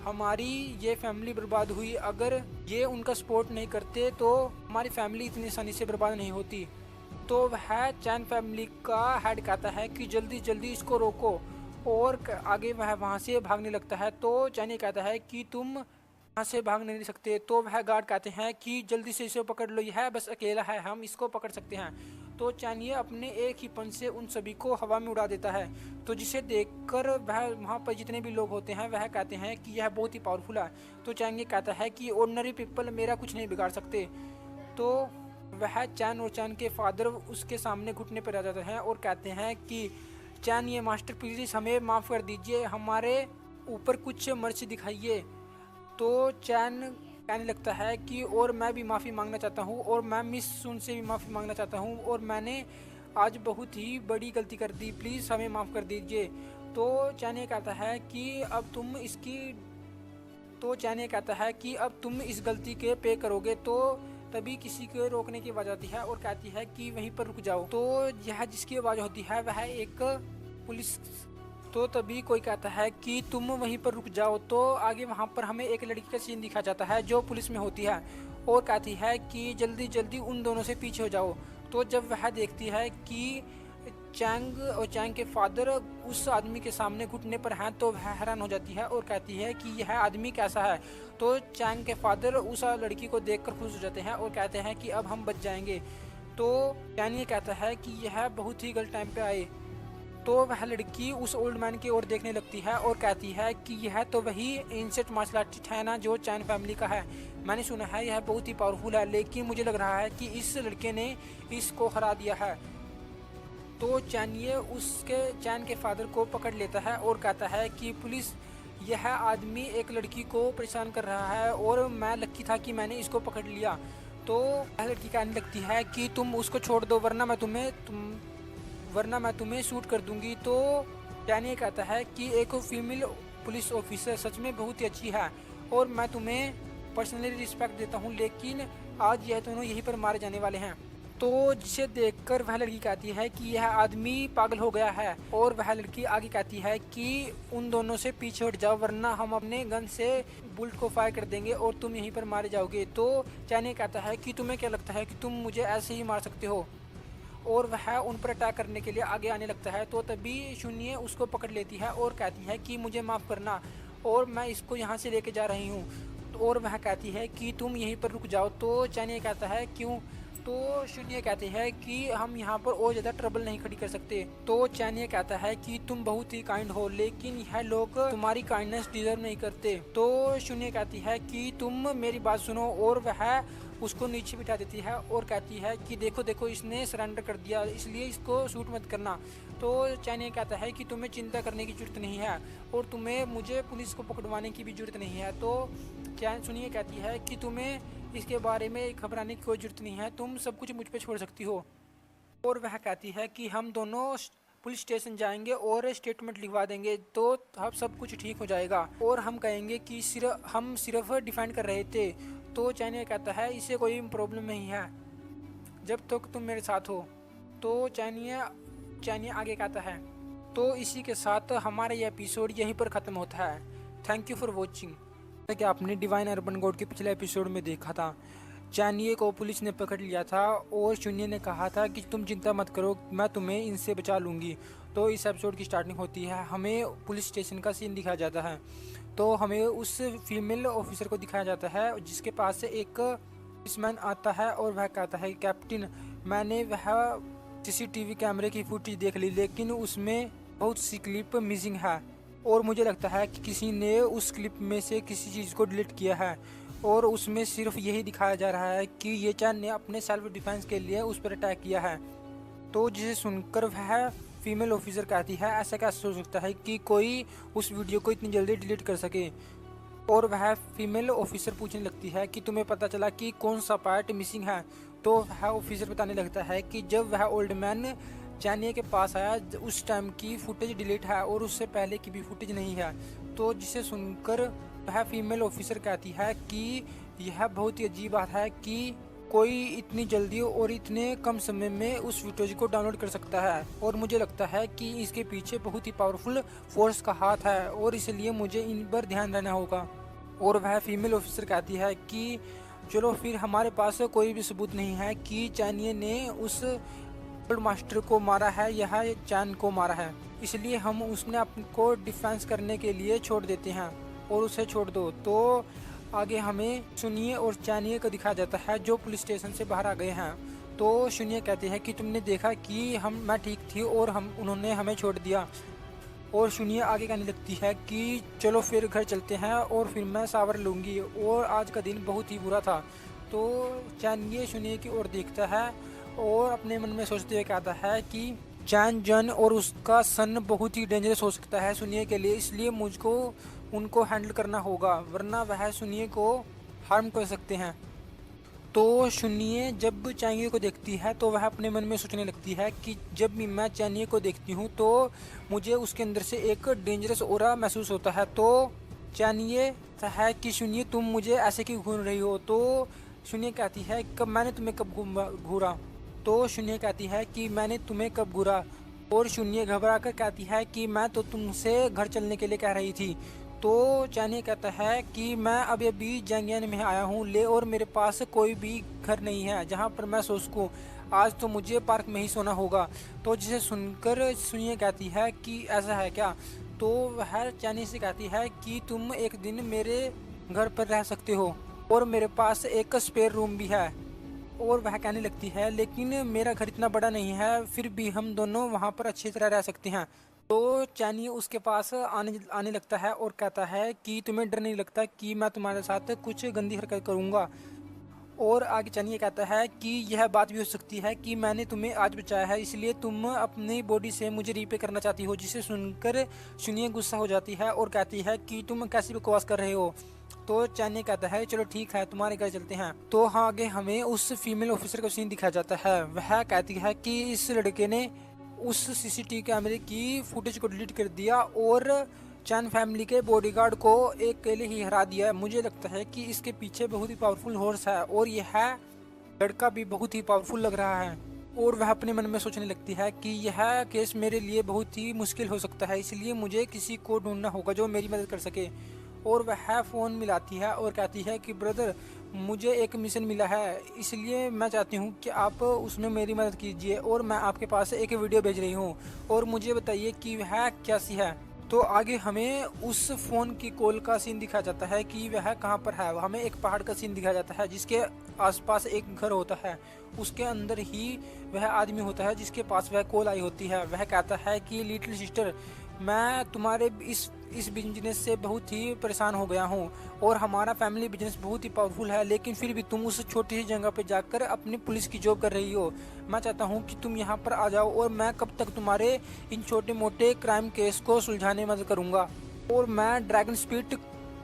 हमारी ये फैमिली बर्बाद हुई। अगर ये उनका सपोर्ट नहीं करते तो हमारी फैमिली इतनी आसानी से बर्बाद नहीं होती। तो वह चैन फैमिली का हेड कहता है कि जल्दी जल्दी इसको रोको और आगे वह वहाँ से भागने लगता है। तो चैनी कहता है कि तुम यहाँ से भाग नहीं सकते। तो वह गार्ड कहते हैं कि जल्दी से इसे पकड़ लो, यह बस अकेला है, हम इसको पकड़ सकते हैं। तो चानिये अपने एक ही पंच से उन सभी को हवा में उड़ा देता है। तो जिसे देखकर वह वहाँ पर जितने भी लोग होते हैं वह कहते हैं कि यह बहुत ही पावरफुल है। तो चानिये कहता है कि ऑर्डिनरी पीपल मेरा कुछ नहीं बिगाड़ सकते। तो वह चैन और चैन के फादर उसके सामने घुटने पर आ जाते हैं और कहते हैं कि चैन ये मास्टर प्लीज हमें माफ़ कर दीजिए, हमारे ऊपर कुछ मर्ची दिखाइए। तो चैन कहने लगता है कि और मैं भी माफ़ी मांगना चाहता हूँ और मैं मिस सुन से भी माफ़ी मांगना चाहता हूँ और मैंने आज बहुत ही बड़ी गलती कर दी, प्लीज़ हमें माफ़ कर दीजिए। तो चैन ये कहता है कि अब तुम इस गलती के पे करोगे। तो तभी किसी को रोकने की आवाज़ आती है और कहती है कि वहीं पर रुक जाओ। तो यह जिसकी आवाज़ होती है वह एक पुलिस। तो तभी कोई कहता है कि तुम वहीं पर रुक जाओ। तो आगे वहाँ पर हमें एक लड़की का सीन दिखा जाता है जो पुलिस में होती है और कहती है कि जल्दी जल्दी उन दोनों से पीछे हो जाओ। तो जब वह देखती है कि चैंग और चैंग के फादर उस आदमी के सामने घुटने पर हैं तो वह हैरान हो जाती है और कहती है कि यह आदमी कैसा है। तो चैंग के फादर उस लड़की को देखकर खुश हो जाते हैं और कहते हैं कि अब हम बच जाएंगे। तो चैन ये कहता है कि यह बहुत ही गलत टाइम पे आए। तो वह लड़की उस ओल्ड मैन की ओर देखने लगती है और कहती है कि यह तो वही एंशिएंट मार्शल आर्टिस्ट है ना जो चैन फैमिली का है, मैंने सुना है यह बहुत ही पावरफुल है, लेकिन मुझे लग रहा है कि इस लड़के ने इसको हरा दिया है। तो चानिये उसके चैन के फादर को पकड़ लेता है और कहता है कि पुलिस, यह आदमी एक लड़की को परेशान कर रहा है और मैं लकी था कि मैंने इसको पकड़ लिया। तो वह लड़की कहने लगती है कि तुम उसको छोड़ दो वरना मैं तुम्हें शूट कर दूंगी। तो चानिये कहता है कि एक फीमेल पुलिस ऑफिसर सच में बहुत ही अच्छी है और मैं तुम्हें पर्सनली रिस्पेक्ट देता हूँ, लेकिन आज यह दोनों यहीं पर मारे जाने वाले हैं। तो जिसे देखकर वह लड़की कहती है कि यह आदमी पागल हो गया है और वह लड़की आगे कहती है कि उन दोनों से पीछे हट जाओ वरना हम अपने गन से बुलेट को फायर कर देंगे और तुम यहीं पर मारे जाओगे। तो चानिये कहता है कि तुम्हें क्या लगता है कि तुम मुझे ऐसे ही मार सकते हो, और वह उन पर अटैक करने के लिए आगे आने लगता है। तो तभी शून्य उसको पकड़ लेती है और कहती है कि मुझे माफ़ करना और मैं इसको यहाँ से लेके जा रही हूँ। और वह कहती है कि तुम यहीं पर रुक जाओ। तो चानिये कहता है क्यों। तो शून्य कहते हैं कि हम यहाँ पर और ज़्यादा ट्रबल नहीं खड़ी कर सकते। तो चानिये कहता है कि तुम बहुत ही काइंड हो, लेकिन यह लोग तुम्हारी काइंडनेस डिजर्व नहीं करते। तो शून्य कहती है कि तुम मेरी बात सुनो और वह उसको नीचे बिठा देती है और कहती है कि देखो देखो इसने सरेंडर कर दिया, इसलिए इसको शूट मत करना। तो चानिये कहता है कि तुम्हें चिंता करने की ज़रूरत नहीं है और तुम्हें मुझे पुलिस को पकड़वाने की भी ज़रूरत नहीं है। तो सुनिए कहती है कि तुम्हें इसके बारे में घबराने की कोई ज़रूरत नहीं है, तुम सब कुछ मुझ पे छोड़ सकती हो। और वह कहती है कि हम दोनों पुलिस स्टेशन जाएंगे और स्टेटमेंट लिखवा देंगे तो अब सब कुछ ठीक हो जाएगा और हम कहेंगे कि हम सिर्फ डिफेंड कर रहे थे। तो चानिये कहता है इससे कोई प्रॉब्लम नहीं है जब तक तुम मेरे साथ हो। तो चानिये आगे कहता है। तो इसी के साथ हमारा ये एपिसोड यहीं पर ख़त्म होता है। Thank you for watching. जैसा कि आपने डिवाइन अर्बन गॉड के पिछले एपिसोड में देखा था, चानिये को पुलिस ने पकड़ लिया था और शून्य ने कहा था कि तुम चिंता मत करो, मैं तुम्हें इनसे बचा लूँगी। तो इस एपिसोड की स्टार्टिंग होती है, हमें पुलिस स्टेशन का सीन दिखाया जाता है। तो हमें उस फीमेल ऑफिसर को दिखाया जाता है जिसके पास से एक पुलिसमैन आता है और वह कहता है कैप्टन, मैंने वह सीसीटीवी कैमरे की फुटेज देख ली लेकिन उसमें बहुत सी क्लिप मिसिंग है और मुझे लगता है कि किसी ने उस क्लिप में से किसी चीज़ को डिलीट किया है और उसमें सिर्फ यही दिखाया जा रहा है कि ये चैन ने अपने सेल्फ डिफेंस के लिए उस पर अटैक किया है। तो जिसे सुनकर वह फीमेल ऑफिसर कहती है ऐसा कैसे हो सकता है कि कोई उस वीडियो को इतनी जल्दी डिलीट कर सके। और वह फीमेल ऑफिसर पूछने लगती है कि तुम्हें पता चला कि कौन सा पार्ट मिसिंग है। तो वह ऑफिसर बताने लगता है कि जब वह ओल्ड मैन चैनिया के पास आया उस टाइम की फुटेज डिलीट है और उससे पहले की भी फुटेज नहीं है। तो जिसे सुनकर वह फीमेल ऑफिसर कहती है कि यह बहुत ही अजीब बात है कि कोई इतनी जल्दी और इतने कम समय में उस फुटेज को डाउनलोड कर सकता है, और मुझे लगता है कि इसके पीछे बहुत ही पावरफुल फोर्स का हाथ है और इसलिए मुझे इन पर ध्यान रहना होगा। और वह फीमेल ऑफिसर कहती है कि चलो फिर हमारे पास कोई भी सबूत नहीं है कि चैनिया ने उस ओल्ड मास्टर को मारा है या चैन को मारा है, इसलिए हम उसने आपको डिफेंस करने के लिए छोड़ देते हैं और उसे छोड़ दो। तो आगे हमें सुनिए और चैनिया को दिखाया जाता है जो पुलिस स्टेशन से बाहर आ गए हैं। तो सुनिए कहते हैं कि तुमने देखा कि मैं ठीक थी और उन्होंने हमें छोड़ दिया। और सुनिए आगे कहने लगती है कि चलो फिर घर चलते हैं और फिर मैं शावर लूँगी और आज का दिन बहुत ही बुरा था। तो चैनिया सुनिए की ओर देखता है और अपने मन में सोचते हुए कहता है कि चैन जन और उसका सन बहुत ही डेंजरस हो सकता है सुनिए के लिए, इसलिए मुझको उनको हैंडल करना होगा वरना वह सुनिए को हार्म कर सकते हैं। तो सुनिए जब चैनिया को देखती है तो वह अपने मन में सोचने लगती है कि जब भी मैं चैनिया को देखती हूँ तो मुझे उसके अंदर से एक डेंजरस ऑरा महसूस होता है। तो चैनिया है कि सुनिए तुम मुझे ऐसे क्यों घूर रही हो। तो सुनिए कहती है कब मैंने तुम्हें कब घूरा। तो सुनिए कहती है कि मैंने तुम्हें कब घूरा। और सुनिए घबरा कर कहती है कि मैं तो तुमसे घर चलने के लिए कह रही थी। तो चैनिया कहता है कि मैं अभी जंगियान में आया हूँ ले और मेरे पास कोई भी घर नहीं है जहाँ पर मैं सो सकूँ, आज तो मुझे पार्क में ही सोना होगा। तो जिसे सुनकर सुनिए कहती है कि ऐसा है क्या। तो वह चैनिया से कहती है कि तुम एक दिन मेरे घर पर रह सकते हो और मेरे पास एक स्पेयर रूम भी है। और वह कहने लगती है लेकिन मेरा घर इतना बड़ा नहीं है, फिर भी हम दोनों वहाँ पर अच्छी तरह रह सकते हैं। तो चैनिया उसके पास आने लगता है और कहता है कि तुम्हें डर नहीं लगता कि मैं तुम्हारे साथ कुछ गंदी हरकत करूँगा। और आगे चैनिया कहता है कि यह बात भी हो सकती है कि मैंने तुम्हें आज बचाया है इसलिए तुम अपनी बॉडी से मुझे रीपे करना चाहती हो। जिसे सुनकर सुनिए गुस्सा हो जाती है और कहती है कि तुम कैसी बकवास कर रहे हो। तो चैनिया कहता है चलो ठीक है तुम्हारे घर चलते हैं। तो हाँ आगे हमें उस फीमेल ऑफिसर का सीन दिखाया जाता है। वह कहती है कि इस लड़के ने उस सीसीटीवी कैमरे की फुटेज को डिलीट कर दिया और चैन फैमिली के बॉडीगार्ड को अकेले ही हरा दिया। मुझे लगता है कि इसके पीछे बहुत ही पावरफुल हॉर्स है और यह लड़का भी बहुत ही पावरफुल लग रहा है। और वह अपने मन में सोचने लगती है कि यह केस मेरे लिए बहुत ही मुश्किल हो सकता है, इसलिए मुझे किसी को ढूंढना होगा जो मेरी मदद कर सके। और वह फ़ोन मिलाती है और कहती है कि ब्रदर मुझे एक मिशन मिला है, इसलिए मैं चाहती हूँ कि आप उसमें मेरी मदद कीजिए और मैं आपके पास एक वीडियो भेज रही हूँ और मुझे बताइए कि वह कैसी है। तो आगे हमें उस फ़ोन की कॉल का सीन दिखाया जाता है कि वह कहाँ पर है। हमें एक पहाड़ का सीन दिखाया जाता है जिसके आसपास एक घर होता है, उसके अंदर ही वह आदमी होता है जिसके पास वह कॉल आई होती है। वह कहता है कि लिटिल सिस्टर मैं तुम्हारे इस बिजनेस से बहुत ही परेशान हो गया हूँ और हमारा फैमिली बिजनेस बहुत ही पावरफुल है, लेकिन फिर भी तुम उस छोटी सी जगह पे जाकर अपनी पुलिस की जॉब कर रही हो। मैं चाहता हूँ कि तुम यहाँ पर आ जाओ और मैं कब तक तुम्हारे इन छोटे मोटे क्राइम केस को सुलझाने में मदद करूँगा। और मैं ड्रैगन स्पीड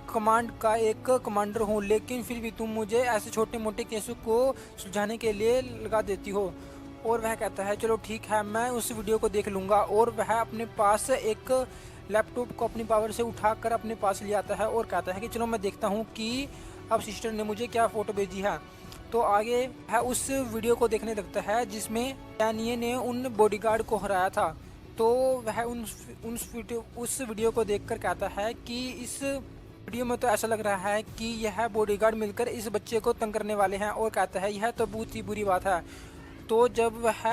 कमांड का एक कमांडर हूँ, लेकिन फिर भी तुम मुझे ऐसे छोटे मोटे केसों को सुलझाने के लिए लगा देती हो। और वह कहता है चलो ठीक है मैं उस वीडियो को देख लूँगा। और वह अपने पास एक लैपटॉप को अपनी पावर से उठाकर अपने पास ले आता है और कहता है कि चलो मैं देखता हूँ कि अब सिस्टर ने मुझे क्या फ़ोटो भेजी है। तो आगे वह उस वीडियो को देखने लगता है जिसमें चैनिया ने उन बॉडीगार्ड को हराया था। तो वह उस वीडियो को देखकर कहता है कि इस वीडियो में तो ऐसा लग रहा है कि यह बॉडीगार्ड मिलकर इस बच्चे को तंग करने वाले हैं। और कहता है यह तो बहुत ही बुरी बात है। तो जब वह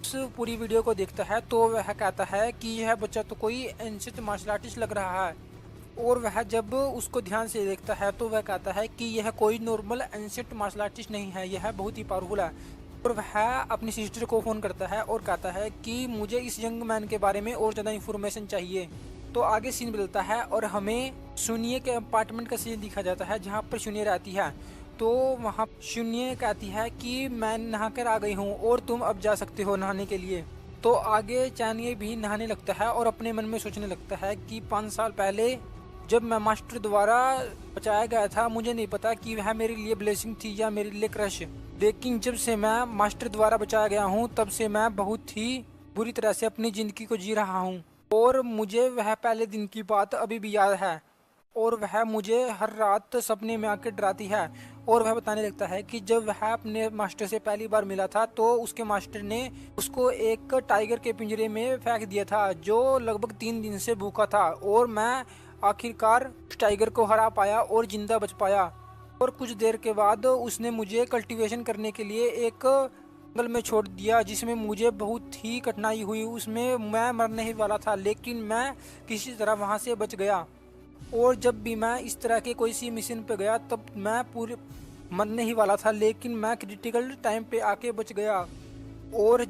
उस पूरी वीडियो को देखता है तो वह कहता है कि यह बच्चा तो कोई एंशियंट मार्शल आर्टिस्ट लग रहा है। और वह जब उसको ध्यान से देखता है तो वह कहता है कि यह कोई नॉर्मल एंशियंट मार्शल आर्टिस्ट नहीं है, यह बहुत ही पावरफुल है। और वह अपनी सिस्टर को फ़ोन करता है और कहता है कि मुझे इस यंग मैन के बारे में और ज़्यादा इन्फॉर्मेशन चाहिए। तो आगे सीन बदलता है और हमें सुनिए के अपार्टमेंट का सीन दिखा जाता है जहाँ पर सुनिए रहती है। तो वहाँ शून्य कहती है कि मैं नहा कर आ गई हूँ और तुम अब जा सकते हो नहाने के लिए। तो आगे चैनिये भी नहाने लगता है और अपने मन में सोचने लगता है कि 5 साल पहले जब मैं मास्टर द्वारा बचाया गया था, मुझे नहीं पता कि वह मेरे लिए ब्लेसिंग थी या मेरे लिए क्रश। लेकिन जब से मैं मास्टर द्वारा बचाया गया हूँ तब से मैं बहुत ही बुरी तरह से अपनी ज़िंदगी को जी रहा हूँ और मुझे वह पहले दिन की बात अभी भी याद है और वह मुझे हर रात सपने में आकर डराती है। और वह बताने लगता है कि जब वह अपने मास्टर से पहली बार मिला था तो उसके मास्टर ने उसको एक टाइगर के पिंजरे में फेंक दिया था जो लगभग 3 दिन से भूखा था और मैं आखिरकार उस टाइगर को हरा पाया और जिंदा बच पाया। और कुछ देर के बाद उसने मुझे कल्टीवेशन करने के लिए एक जंगल में छोड़ दिया जिसमें मुझे बहुत ही कठिनाई हुई। उसमें मैं मरने ही वाला था लेकिन मैं किसी तरह वहां से बच गया। और जब भी मैं इस तरह के कोई सी मिशन पे गया तब मैं पूरे मरने ही वाला था लेकिन मैं क्रिटिकल टाइम पे आके बच गया। और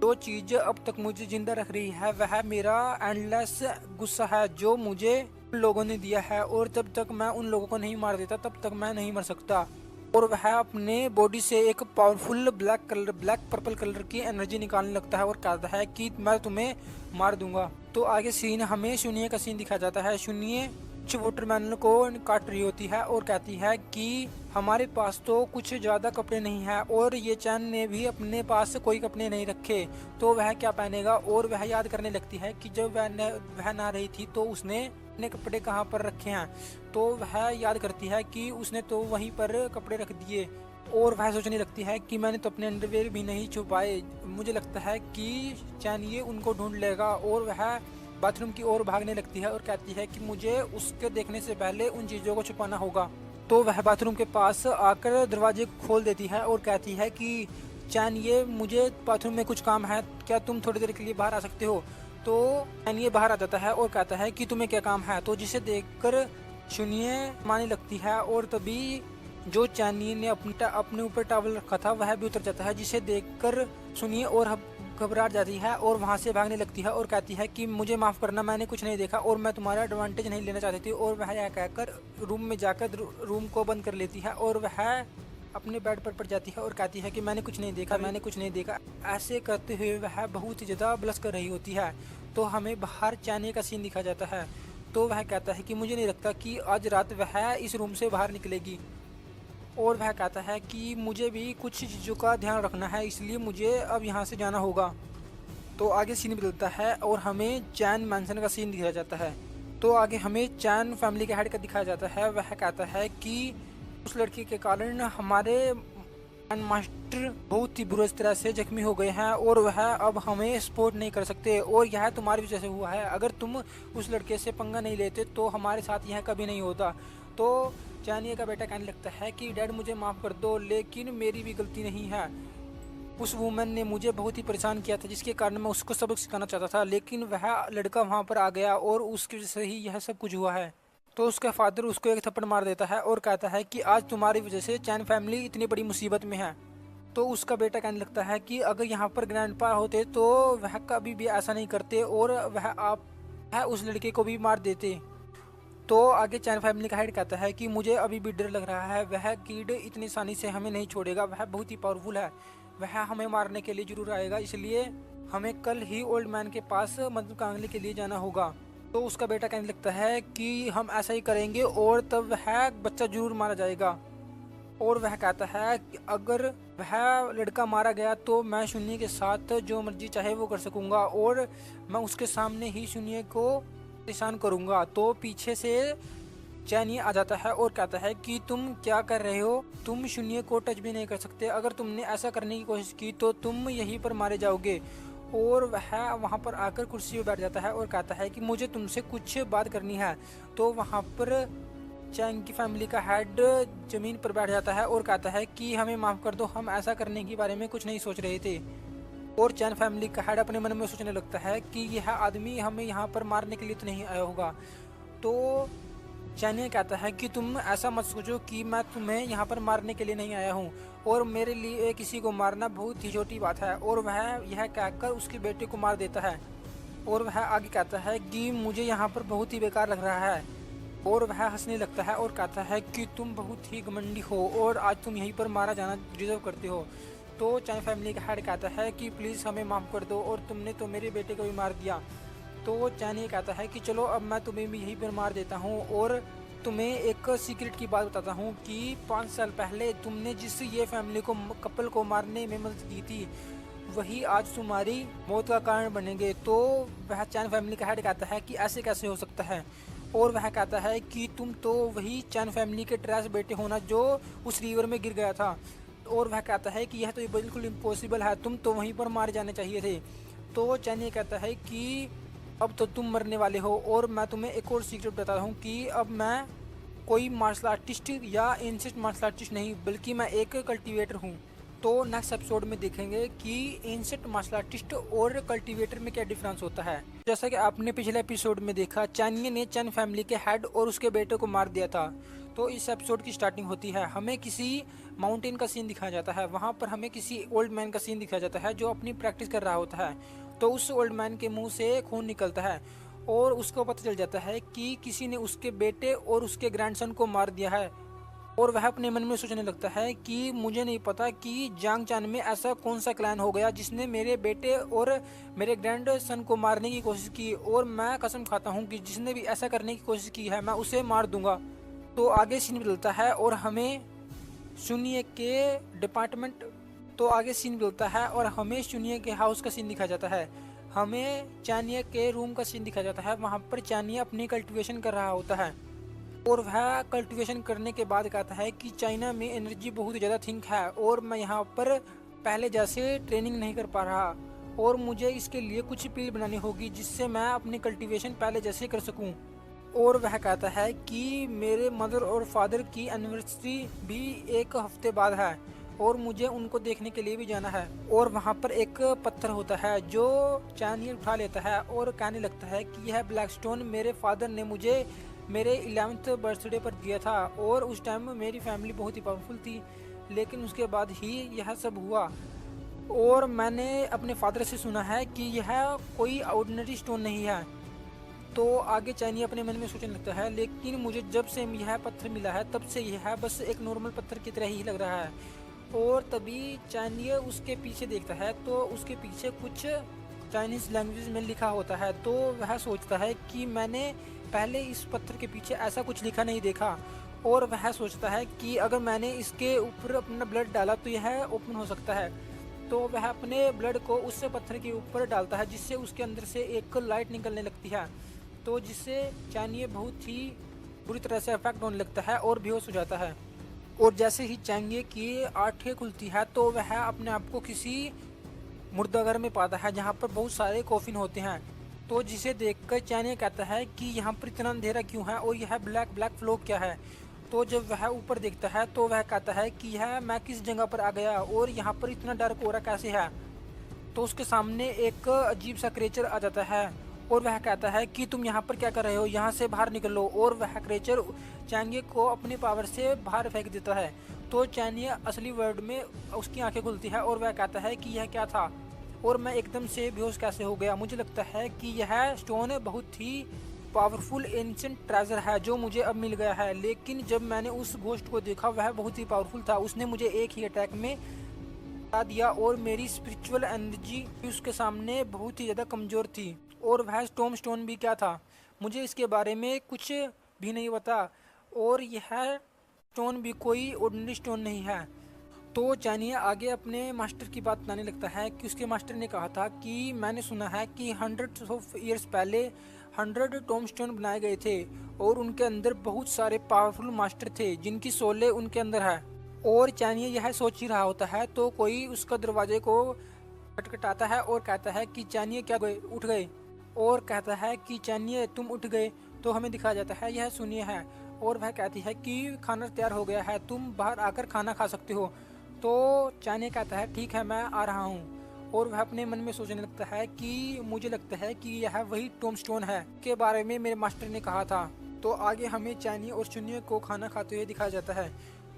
जो चीज़ अब तक मुझे जिंदा रख रही है वह मेरा एंडलेस गुस्सा है जो मुझे उन लोगों ने दिया है और जब तक मैं उन लोगों को नहीं मार देता तब तक मैं नहीं मर सकता। और वह अपने बॉडी से एक पावरफुल ब्लैक पर्पल कलर की एनर्जी निकालने लगता है और कहता है कि मैं तुम्हें मार दूंगा। तो आगे सीन हमें शून्य का सीन दिखाया जाता है। शून्य कुछ वाटरमेलन को काट रही होती है और कहती है कि हमारे पास तो कुछ ज़्यादा कपड़े नहीं हैं और ये चैन ने भी अपने पास कोई कपड़े नहीं रखे तो वह क्या पहनेगा। और वह याद करने लगती है कि जब वह नहा रही थी तो उसने अपने कपड़े कहाँ पर रखे हैं। तो वह याद करती है कि उसने तो वहीं पर कपड़े रख दिए और वह सोचने लगती है कि मैंने तो अपने अंडरवेयर भी नहीं छुपाए। मुझे लगता है कि चैन ये उनको ढूंढ लेगा और वह बाथरूम की ओर भागने लगती है और कहती है कि मुझे उसके देखने से पहले उन चीज़ों को छुपाना होगा। तो वह बाथरूम के पास आकर दरवाजे खोल देती है और कहती है कि चैन ये मुझे बाथरूम में कुछ काम है, क्या तुम थोड़ी देर के लिए बाहर आ सकते हो। तो चैन ये बाहर आ जाता है और कहता है कि तुम्हें क्या काम है। तो जिसे देखकर शून्य माने लगती है और तभी जो चैनी ने अपने ऊपर टॉवल रखा था वह भी उतर जाता है जिसे देखकर शून्य और घबराहट जाती है और वहाँ से भागने लगती है और कहती है कि मुझे माफ़ करना, मैंने कुछ नहीं देखा और मैं तुम्हारा एडवांटेज नहीं लेना चाहती थी। और वह यह कहकर रूम में जाकर रूम को बंद कर लेती है और वह अपने बेड पर पड़ जाती है और कहती है कि मैंने कुछ नहीं देखा, मैंने कुछ नहीं देखा। ऐसे करते हुए वह बहुत ही ज़्यादा ब्लश कर रही होती है। तो हमें बाहर चैनी का सीन दिखा जाता है। तो वह कहता है कि मुझे नहीं लगता कि आज रात वह इस रूम से बाहर निकलेगी। और वह कहता है कि मुझे भी कुछ चीज़ों का ध्यान रखना है इसलिए मुझे अब यहाँ से जाना होगा। तो आगे सीन बदलता है और हमें चैन मैंसन का सीन दिखाया जाता है। तो आगे हमें चैन फैमिली के हेड का दिखाया जाता है। वह कहता है कि उस लड़की के कारण हमारे मास्टर बहुत ही बुरी तरह से जख्मी हो गए हैं और वह अब हमें सपोर्ट नहीं कर सकते और यह तुम्हारी वजह से हुआ है। अगर तुम उस लड़के से पंगा नहीं लेते तो हमारे साथ यह कभी नहीं होता। तो चानिया का बेटा कहने लगता है कि डैड मुझे माफ़ कर दो लेकिन मेरी भी गलती नहीं है। उस वूमेन ने मुझे बहुत ही परेशान किया था जिसके कारण मैं उसको सबक सिखाना चाहता था लेकिन वह लड़का वहाँ पर आ गया और उसकी वजह से ही यह सब कुछ हुआ है। तो उसका फादर उसको एक थप्पड़ मार देता है और कहता है कि आज तुम्हारी वजह से चैन फैमिली इतनी बड़ी मुसीबत में है। तो उसका बेटा कहने लगता है कि अगर यहाँ पर ग्रैंडपा होते तो वह कभी भी ऐसा नहीं करते और वह उस लड़के को भी मार देते। तो आगे चैन फैमिली का हेड कहता है कि मुझे अभी भी डर लग रहा है, वह किड इतनी आसानी से हमें नहीं छोड़ेगा, वह बहुत ही पावरफुल है, वह हमें मारने के लिए जरूर आएगा, इसलिए हमें कल ही ओल्ड मैन के पास मदद मांगने के लिए जाना होगा। तो उसका बेटा कहने लगता है कि हम ऐसा ही करेंगे और तब वह बच्चा जरूर मारा जाएगा। और वह कहता है कि अगर वह लड़का मारा गया तो मैं शून्य के साथ जो मर्जी चाहे वो कर सकूंगा और मैं उसके सामने ही शून्य को परेशान करूंगा। तो पीछे से चैनी आ जाता है और कहता है कि तुम क्या कर रहे हो, तुम शून्य को टच भी नहीं कर सकते, अगर तुमने ऐसा करने की कोशिश की तो तुम यहीं पर मारे जाओगे। और वह वहाँ पर आकर कुर्सी पर बैठ जाता है और कहता है कि मुझे तुमसे कुछ बात करनी है। तो वहाँ पर चैन की फैमिली का हेड ज़मीन पर बैठ जाता है और कहता है कि हमें माफ़ कर दो, हम ऐसा करने के बारे में कुछ नहीं सोच रहे थे। और चैन फैमिली का हेड अपने मन में सोचने लगता है कि यह आदमी हमें यहाँ पर मारने के लिए तो नहीं आया होगा। तो चैन कहता है कि तुम ऐसा मत सोचो कि मैं तुम्हें यहाँ पर मारने के लिए नहीं आया हूँ और मेरे लिए किसी को मारना बहुत ही छोटी बात है। और वह यह कहकर उसके बेटे को मार देता है। और वह आगे कहता है कि मुझे यहाँ पर बहुत ही बेकार लग रहा है और वह हंसने लगता है और कहता है कि तुम बहुत ही घमंडी हो और आज तुम यहीं पर मारा जाना डिजर्व करते हो। तो चाय फैमिली का हेड कहता है कि प्लीज़ हमें माफ़ कर दो और तुमने तो मेरे बेटे को भी मार दिया। तो चाय कहता है कि चलो अब मैं तुम्हें भी यहीं पर मार देता हूँ और तुम्हें एक सीक्रेट की बात बताता हूँ कि 5 साल पहले तुमने जिस ये फैमिली को कपल को मारने में मदद की थी वही आज तुम्हारी मौत का कारण बनेंगे। तो वह चैन फैमिली का हेड कहता है कि ऐसे कैसे हो सकता है, और वह कहता है कि तुम तो वही चैन फैमिली के ट्रैश बेटे होना जो उस रिवर में गिर गया था। और वह कहता है कि यह तो बिल्कुल इम्पॉसिबल है, तुम तो वहीं पर मारे जाने चाहिए थे। तो चैन ये कहता है कि अब तो तुम मरने वाले हो और मैं तुम्हें एक और सीक्रेट बताता हूँ कि अब मैं कोई मार्शल आर्टिस्ट या एंशिएंट मार्शल आर्टिस्ट नहीं बल्कि मैं एक कल्टीवेटर हूँ। तो नेक्स्ट एपिसोड में देखेंगे कि एंशिएंट मार्शल आर्टिस्ट और कल्टीवेटर में क्या डिफरेंस होता है। जैसा कि आपने पिछले एपिसोड में देखा, चानिये ने चैन फैमिली के हेड और उसके बेटे को मार दिया था। तो इस एपिसोड की स्टार्टिंग होती है, हमें किसी माउंटेन का सीन दिखाया जाता है। वहाँ पर हमें किसी ओल्ड मैन का सीन दिखाया जाता है जो अपनी प्रैक्टिस कर रहा होता है। तो उस ओल्ड मैन के मुंह से खून निकलता है और उसको पता चल जाता है कि किसी ने उसके बेटे और उसके ग्रैंडसन को मार दिया है। और वह अपने मन में सोचने लगता है कि मुझे नहीं पता कि जांग चान में ऐसा कौन सा क्लैन हो गया जिसने मेरे बेटे और मेरे ग्रैंडसन को मारने की कोशिश की, और मैं कसम खाता हूँ कि जिसने भी ऐसा करने की कोशिश की है मैं उसे मार दूंगा। तो आगे सीन बदलता है और हमें सुनिए के डिपार्टमेंट तो आगे सीन बदलता है और हमें सुनिए के हाउस का सीन दिखाया जाता है। हमें चानिया के रूम का सीन दिखाया जाता है। वहाँ पर चानिया अपनी कल्टीवेशन कर रहा होता है और वह कल्टीवेशन करने के बाद कहता है कि चाइना में एनर्जी बहुत ज़्यादा थिंक है और मैं यहाँ पर पहले जैसे ट्रेनिंग नहीं कर पा रहा और मुझे इसके लिए कुछ पील बनानी होगी जिससे मैं अपनी कल्टीवेशन पहले जैसे कर सकूँ। और वह कहता है कि मेरे मदर और फादर की एनिवर्सरी भी एक हफ्ते बाद है और मुझे उनको देखने के लिए भी जाना है। और वहाँ पर एक पत्थर होता है जो चानिया उठा लेता है और कहने लगता है कि यह ब्लैक स्टोन मेरे फादर ने मुझे मेरे 11th बर्थडे पर दिया था और उस टाइम मेरी फैमिली बहुत ही पावरफुल थी, लेकिन उसके बाद ही यह सब हुआ। और मैंने अपने फादर से सुना है कि यह कोई ऑर्डिनरी स्टोन नहीं है। तो आगे चाइनी अपने मन में सोचने लगता है, लेकिन मुझे जब से यह पत्थर मिला है तब से यह बस एक नॉर्मल पत्थर की तरह ही लग रहा है। और तभी चाइनी उसके पीछे देखता है तो उसके पीछे कुछ चाइनीज़ लैंग्वेज में लिखा होता है। तो वह सोचता है कि मैंने पहले इस पत्थर के पीछे ऐसा कुछ लिखा नहीं देखा, और वह सोचता है कि अगर मैंने इसके ऊपर अपना ब्लड डाला तो यह ओपन हो सकता है। तो वह अपने ब्लड को उस पत्थर के ऊपर डालता है जिससे उसके अंदर से एक लाइट निकलने लगती है, तो जिससे चानिये बहुत ही बुरी तरह से अफेक्ट होने लगता है और बेहोश हो जाता है। और जैसे ही चानिये की आंखें खुलती है तो वह अपने आप को किसी मुर्दाघर में पाता है जहाँ पर बहुत सारे कॉफिन होते हैं। तो जिसे देखकर चानिया कहता है कि यहाँ पर इतना अंधेरा क्यों है और यह ब्लैक ब्लैक फ्लो क्या है। तो जब वह ऊपर देखता है तो वह कहता है कि यह मैं किस जगह पर आ गया और यहाँ पर इतना डार्क हो रहा कैसे है। तो उसके सामने एक अजीब सा क्रिएचर आ जाता है और वह कहता है कि तुम यहाँ पर क्या कर रहे हो, यहाँ से बाहर निकलो। और वह क्रिएचर चानिया को अपनी पावर से बाहर फेंक देता है। तो चानिया असली वर्ल्ड में उसकी आंखें खुलती है और वह कहता है कि यह क्या था और मैं एकदम से बेहोश कैसे हो गया। मुझे लगता है कि यह स्टोन बहुत ही पावरफुल एंशिएंट ट्रेजर है जो मुझे अब मिल गया है, लेकिन जब मैंने उस घोस्ट को देखा वह बहुत ही पावरफुल था। उसने मुझे एक ही अटैक में हरा दिया और मेरी स्पिरिचुअल एनर्जी उसके सामने बहुत ही ज़्यादा कमज़ोर थी। और वह स्टॉर्म स्टोन भी क्या था, मुझे इसके बारे में कुछ भी नहीं पता, और यह स्टोन भी कोई ऑर्डिनरी स्टोन नहीं है। तो चानिया आगे अपने मास्टर की बात बताने लगता है कि उसके मास्टर ने कहा था कि मैंने सुना है कि हंड्रेड्स ऑफ ईयर्स पहले 100 टॉम स्टोन बनाए गए थे और उनके अंदर बहुत सारे पावरफुल मास्टर थे जिनकी सोले उनके अंदर है। और चानिया यह सोच ही रहा होता है तो कोई उसका दरवाजे को खटखटाता है और कहता है कि चानिया क्या गए उठ गए, और कहता है कि चानिया तुम उठ गए। तो हमें दिखाया जाता है यह सुनिए है, और वह कहती है कि खाना तैयार हो गया है, तुम बाहर आकर खाना खा सकते हो। तो चानिया कहता है ठीक है मैं आ रहा हूँ। और वह अपने मन में सोचने लगता है कि मुझे लगता है कि यह वही टॉम स्टोन है के बारे में मेरे मास्टर ने कहा था। तो आगे हमें चानिया और शून्य को खाना खाते हुए दिखाया जाता है।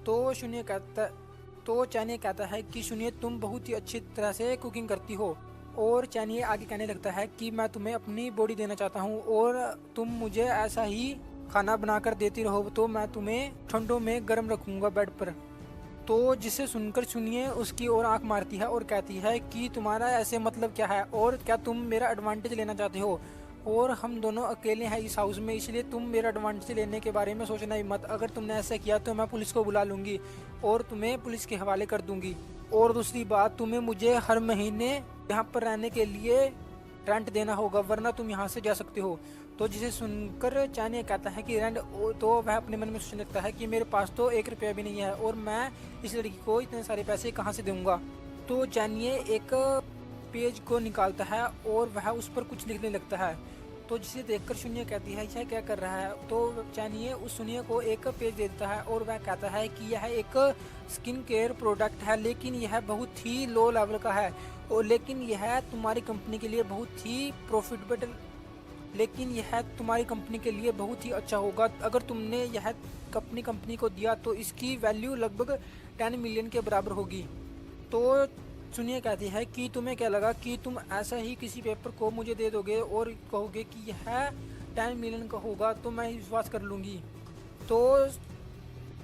तो चानिया कहता है कि शून्य तुम बहुत ही अच्छी तरह से कुकिंग करती हो। और चानिया आगे कहने लगता है कि मैं तुम्हें अपनी बॉडी देना चाहता हूँ और तुम मुझे ऐसा ही खाना बनाकर देती रहो तो मैं तुम्हें ठंडों में गर्म रखूंगा बेड पर। तो जिसे सुनकर चुनिए उसकी ओर आंख मारती है और कहती है कि तुम्हारा ऐसे मतलब क्या है, और क्या तुम मेरा एडवांटेज लेना चाहते हो? और हम दोनों अकेले हैं इस हाउस में, इसलिए तुम मेरा एडवांटेज लेने के बारे में सोचना ही मत। अगर तुमने ऐसा किया तो मैं पुलिस को बुला लूँगी और तुम्हें पुलिस के हवाले कर दूँगी। और दूसरी बात, तुम्हें मुझे हर महीने यहाँ पर रहने के लिए रेंट देना होगा, वरना तुम यहाँ से जा सकते हो। तो जिसे सुनकर चानिया कहता है कि रेंट, तो वह अपने मन में सोचने लगता है कि मेरे पास तो 1 रुपया भी नहीं है और मैं इस लड़की को इतने सारे पैसे कहाँ से दूंगा। तो चानिया एक पेज को निकालता है और वह उस पर कुछ लिखने लगता है। तो जिसे देखकर शून्य कहती है यह क्या कर रहा है। तो चानिये उस शून्य को एक पेज दे देता है और वह कहता है कि यह एक स्किन केयर प्रोडक्ट है, लेकिन यह बहुत ही लो लेवल का है, और लेकिन यह तुम्हारी कंपनी के लिए बहुत ही प्रॉफिटेबल, लेकिन यह तुम्हारी कंपनी के लिए बहुत ही अच्छा होगा। अगर तुमने यह अपनी कंपनी को दिया तो इसकी वैल्यू लगभग 10 मिलियन के बराबर होगी। तो सुनिए कहती है कि तुम्हें क्या लगा कि तुम ऐसा ही किसी पेपर को मुझे दे दोगे और कहोगे कि यह 10 मिलियन का होगा तो मैं विश्वास कर लूँगी। तो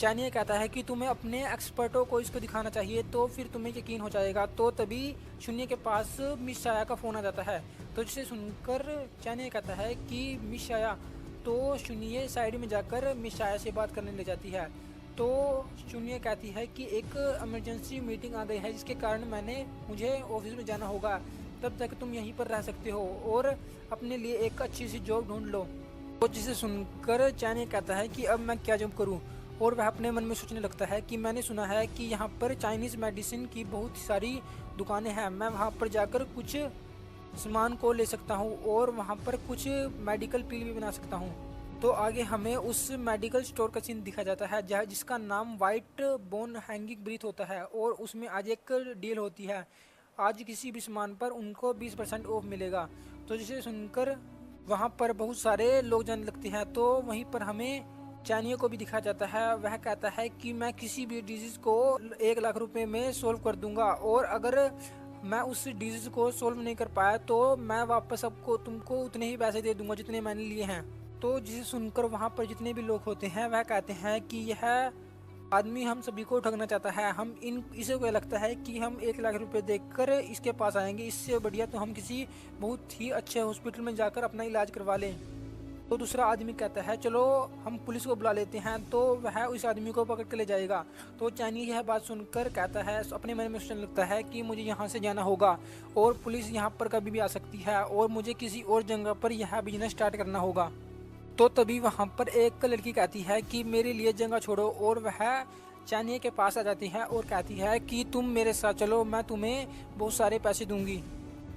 चानिया कहता है कि तुम्हें अपने एक्सपर्टों को इसको दिखाना चाहिए तो फिर तुम्हें यकीन हो जाएगा। तो तभी शून्य के पास मिस शाया का फ़ोन आ जाता है। तो जिसे सुनकर चानिया कहता है कि मिस शाया, तो शून्य साइड में जाकर मिस शाया से बात करने ले जाती है। तो शून्य कहती है कि एक इमरजेंसी मीटिंग आ गई है जिसके कारण मुझे ऑफिस में जाना होगा, तब तक तुम यहीं पर रह सकते हो और अपने लिए एक अच्छी सी जॉब ढूंढ लो। तो जिसे सुनकर चानिया कहता है कि अब मैं क्या जॉब करूं, और वह अपने मन में सोचने लगता है कि मैंने सुना है कि यहाँ पर चाइनीज़ मेडिसिन की बहुत सारी दुकानें हैं, मैं वहाँ पर जाकर कुछ सामान को ले सकता हूँ और वहाँ पर कुछ मेडिकल पिल भी बना सकता हूँ। तो आगे हमें उस मेडिकल स्टोर का सीन दिखा जाता है जिसका नाम वाइट बोन हैंगिंग ब्रीथ होता है, और उसमें आज एक डील होती है, आज किसी भी सामान पर उनको 20% ऑफ मिलेगा। तो जिसे सुनकर वहाँ पर बहुत सारे लोग जाने लगते हैं। तो वहीं पर हमें चानिया को भी दिखा जाता है। वह कहता है कि मैं किसी भी डिजीज़ को 1 लाख रुपए में सोल्व कर दूंगा, और अगर मैं उस डिजीज़ को सोल्व नहीं कर पाया तो मैं वापस तुमको उतने ही पैसे दे दूंगा जितने मैंने लिए हैं। तो जिसे सुनकर वहाँ पर जितने भी लोग होते हैं वह कहते हैं कि यह आदमी हम सभी को ठगना चाहता है, इसे को लगता है कि हम 1 लाख रुपए देकर इसके पास आएंगे, इससे बढ़िया तो हम किसी बहुत ही अच्छे हॉस्पिटल में जाकर अपना इलाज करवा लें। तो दूसरा आदमी कहता है चलो हम पुलिस को बुला लेते हैं, तो वह उस आदमी को पकड़ के ले जाएगा। तो चाइनीज यह बात सुनकर कहता है, अपने मन में सोचने लगता है कि मुझे यहाँ से जाना होगा और पुलिस यहाँ पर कभी भी आ सकती है और मुझे किसी और जगह पर यह बिजनेस स्टार्ट करना होगा। तो तभी वहाँ पर एक लड़की कहती है कि मेरे लिए जगह छोड़ो, और वह चाइनीज के पास आ जाती है और कहती है कि तुम मेरे साथ चलो, मैं तुम्हें बहुत सारे पैसे दूंगी।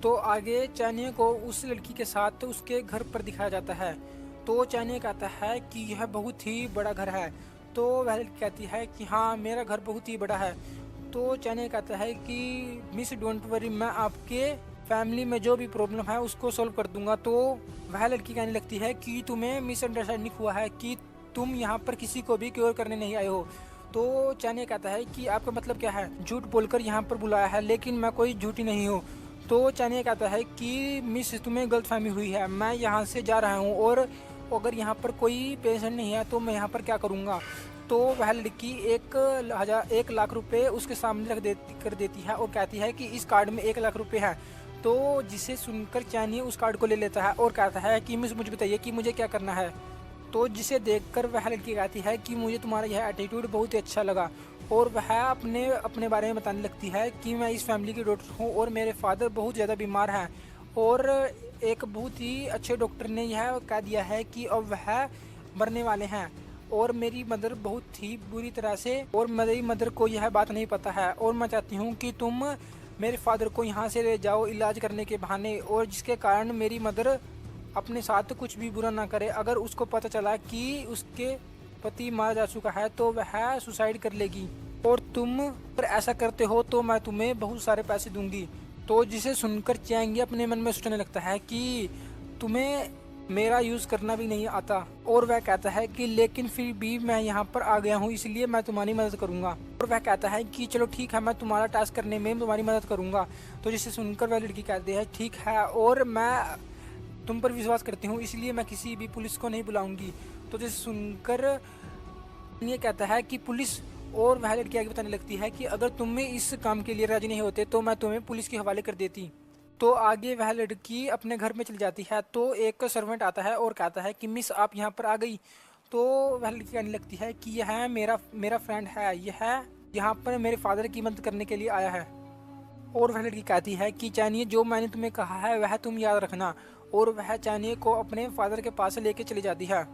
तो आगे चाइनीज को उस लड़की के साथ उसके घर पर दिखाया जाता है। तो चाइनीज कहता है कि यह बहुत ही बड़ा घर है। तो वह लड़की कहती है कि हाँ मेरा घर बहुत ही बड़ा है। तो चाइनीज कहता है कि मिस डोंट वरी, मैं आपके फैमिली में जो भी प्रॉब्लम है उसको सॉल्व कर दूंगा। तो वह लड़की कहने लगती है कि तुम्हें मिसअंडरस्टैंडिंग हुआ है कि तुम यहाँ पर किसी को भी क्योर करने नहीं आए हो। तो चाइनीज कहता है कि आपका मतलब क्या है, झूठ बोलकर यहाँ पर बुलाया है, लेकिन मैं कोई झूठी नहीं हूँ। तो चाइनीज कहता है कि मिस तुम्हें गलतफहमी हुई है, मैं यहाँ से जा रहा हूँ और अगर यहाँ पर कोई पेशेंट नहीं है तो मैं यहाँ पर क्या करूँगा। तो वह लड़की 1 लाख रुपए उसके सामने कर देती है और कहती है कि इस कार्ड में 1 लाख रुपए है। तो जिसे सुनकर चाइनीज उस कार्ड को ले लेता है और कहता है कि मिस मुझे बताइए कि मुझे क्या करना है। तो जिसे देखकर वह लड़की कहती है कि मुझे तुम्हारा यह एटीट्यूड बहुत ही अच्छा लगा, और वह अपने बारे में बताने लगती है कि मैं इस फैमिली की डॉक्टर हूँ और मेरे फादर बहुत ज़्यादा बीमार हैं, और एक बहुत ही अच्छे डॉक्टर ने यह कह दिया है कि अब वह मरने वाले हैं, और मेरी मदर बहुत ही बुरी तरह से, और मेरी मदर को यह बात नहीं पता है, और मैं चाहती हूँ कि तुम मेरे फादर को यहाँ से ले जाओ इलाज करने के बहाने, और जिसके कारण मेरी मदर अपने साथ कुछ भी बुरा ना करे। अगर उसको पता चला कि उसके पति मारा जा चुका है तो वह सुसाइड कर लेगी, और तुम अगर ऐसा करते हो तो मैं तुम्हें बहुत सारे पैसे दूंगी। तो जिसे सुनकर चैंगी अपने मन में सोचने लगता है कि तुम्हें मेरा यूज़ करना भी नहीं आता, और वह कहता है कि लेकिन फिर भी मैं यहाँ पर आ गया हूँ इसलिए मैं तुम्हारी मदद करूँगा। और वह कहता है कि चलो ठीक है, मैं तुम्हारा टास्क करने में तुम्हारी मदद करूँगा। तो जिसे सुनकर वह लड़की कहती है ठीक है, और मैं तुम पर विश्वास करती हूँ, इसलिए मैं किसी भी पुलिस को नहीं बुलाऊंगी। तो जिसे सुनकर ये कहता है कि पुलिस, और वह लड़की आगे बताने लगती है कि अगर तुम इस काम के लिए राजी नहीं होते तो मैं तुम्हें पुलिस के हवाले कर देती। तो आगे वह लड़की अपने घर में चली जाती है। तो एक सर्वेंट आता है और कहता है कि मिस आप यहाँ पर आ गई। तो वह लड़की कहने लगती है कि यह मेरा फ्रेंड है, यह यहाँ पर मेरे फादर की मदद करने के लिए आया है। और वह लड़की कहती है कि चाइनीज जो मैंने तुम्हें कहा है वह तुम याद रखना। और वह चाइनीज को अपने फादर के पास लेके चली जाती है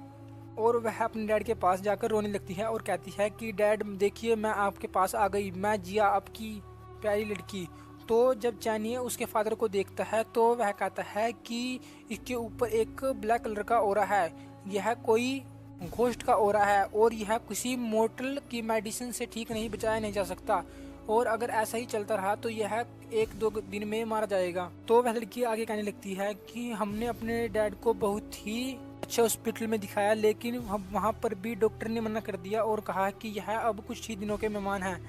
और वह अपने डैड के पास जाकर रोने लगती है और कहती है कि डैड देखिए मैं आपके पास आ गई, मैं जिया आपकी प्यारी लड़की। तो जब चाइनीज उसके फादर को देखता है तो वह कहता है कि इसके ऊपर एक ब्लैक कलर का ओरा है, यह कोई घोस्ट का ओरा है और यह किसी मोर्टल की मेडिसिन से ठीक नहीं बचाया नहीं जा सकता, और अगर ऐसा ही चलता रहा तो यह 1-2 दिन में मारा जाएगा। तो वह लड़की आगे कहने लगती है कि हमने अपने डैड को बहुत ही अच्छे हॉस्पिटल में दिखाया, लेकिन वहाँ पर भी डॉक्टर ने मना कर दिया और कहा कि यह अब कुछ ही दिनों के मेहमान हैं,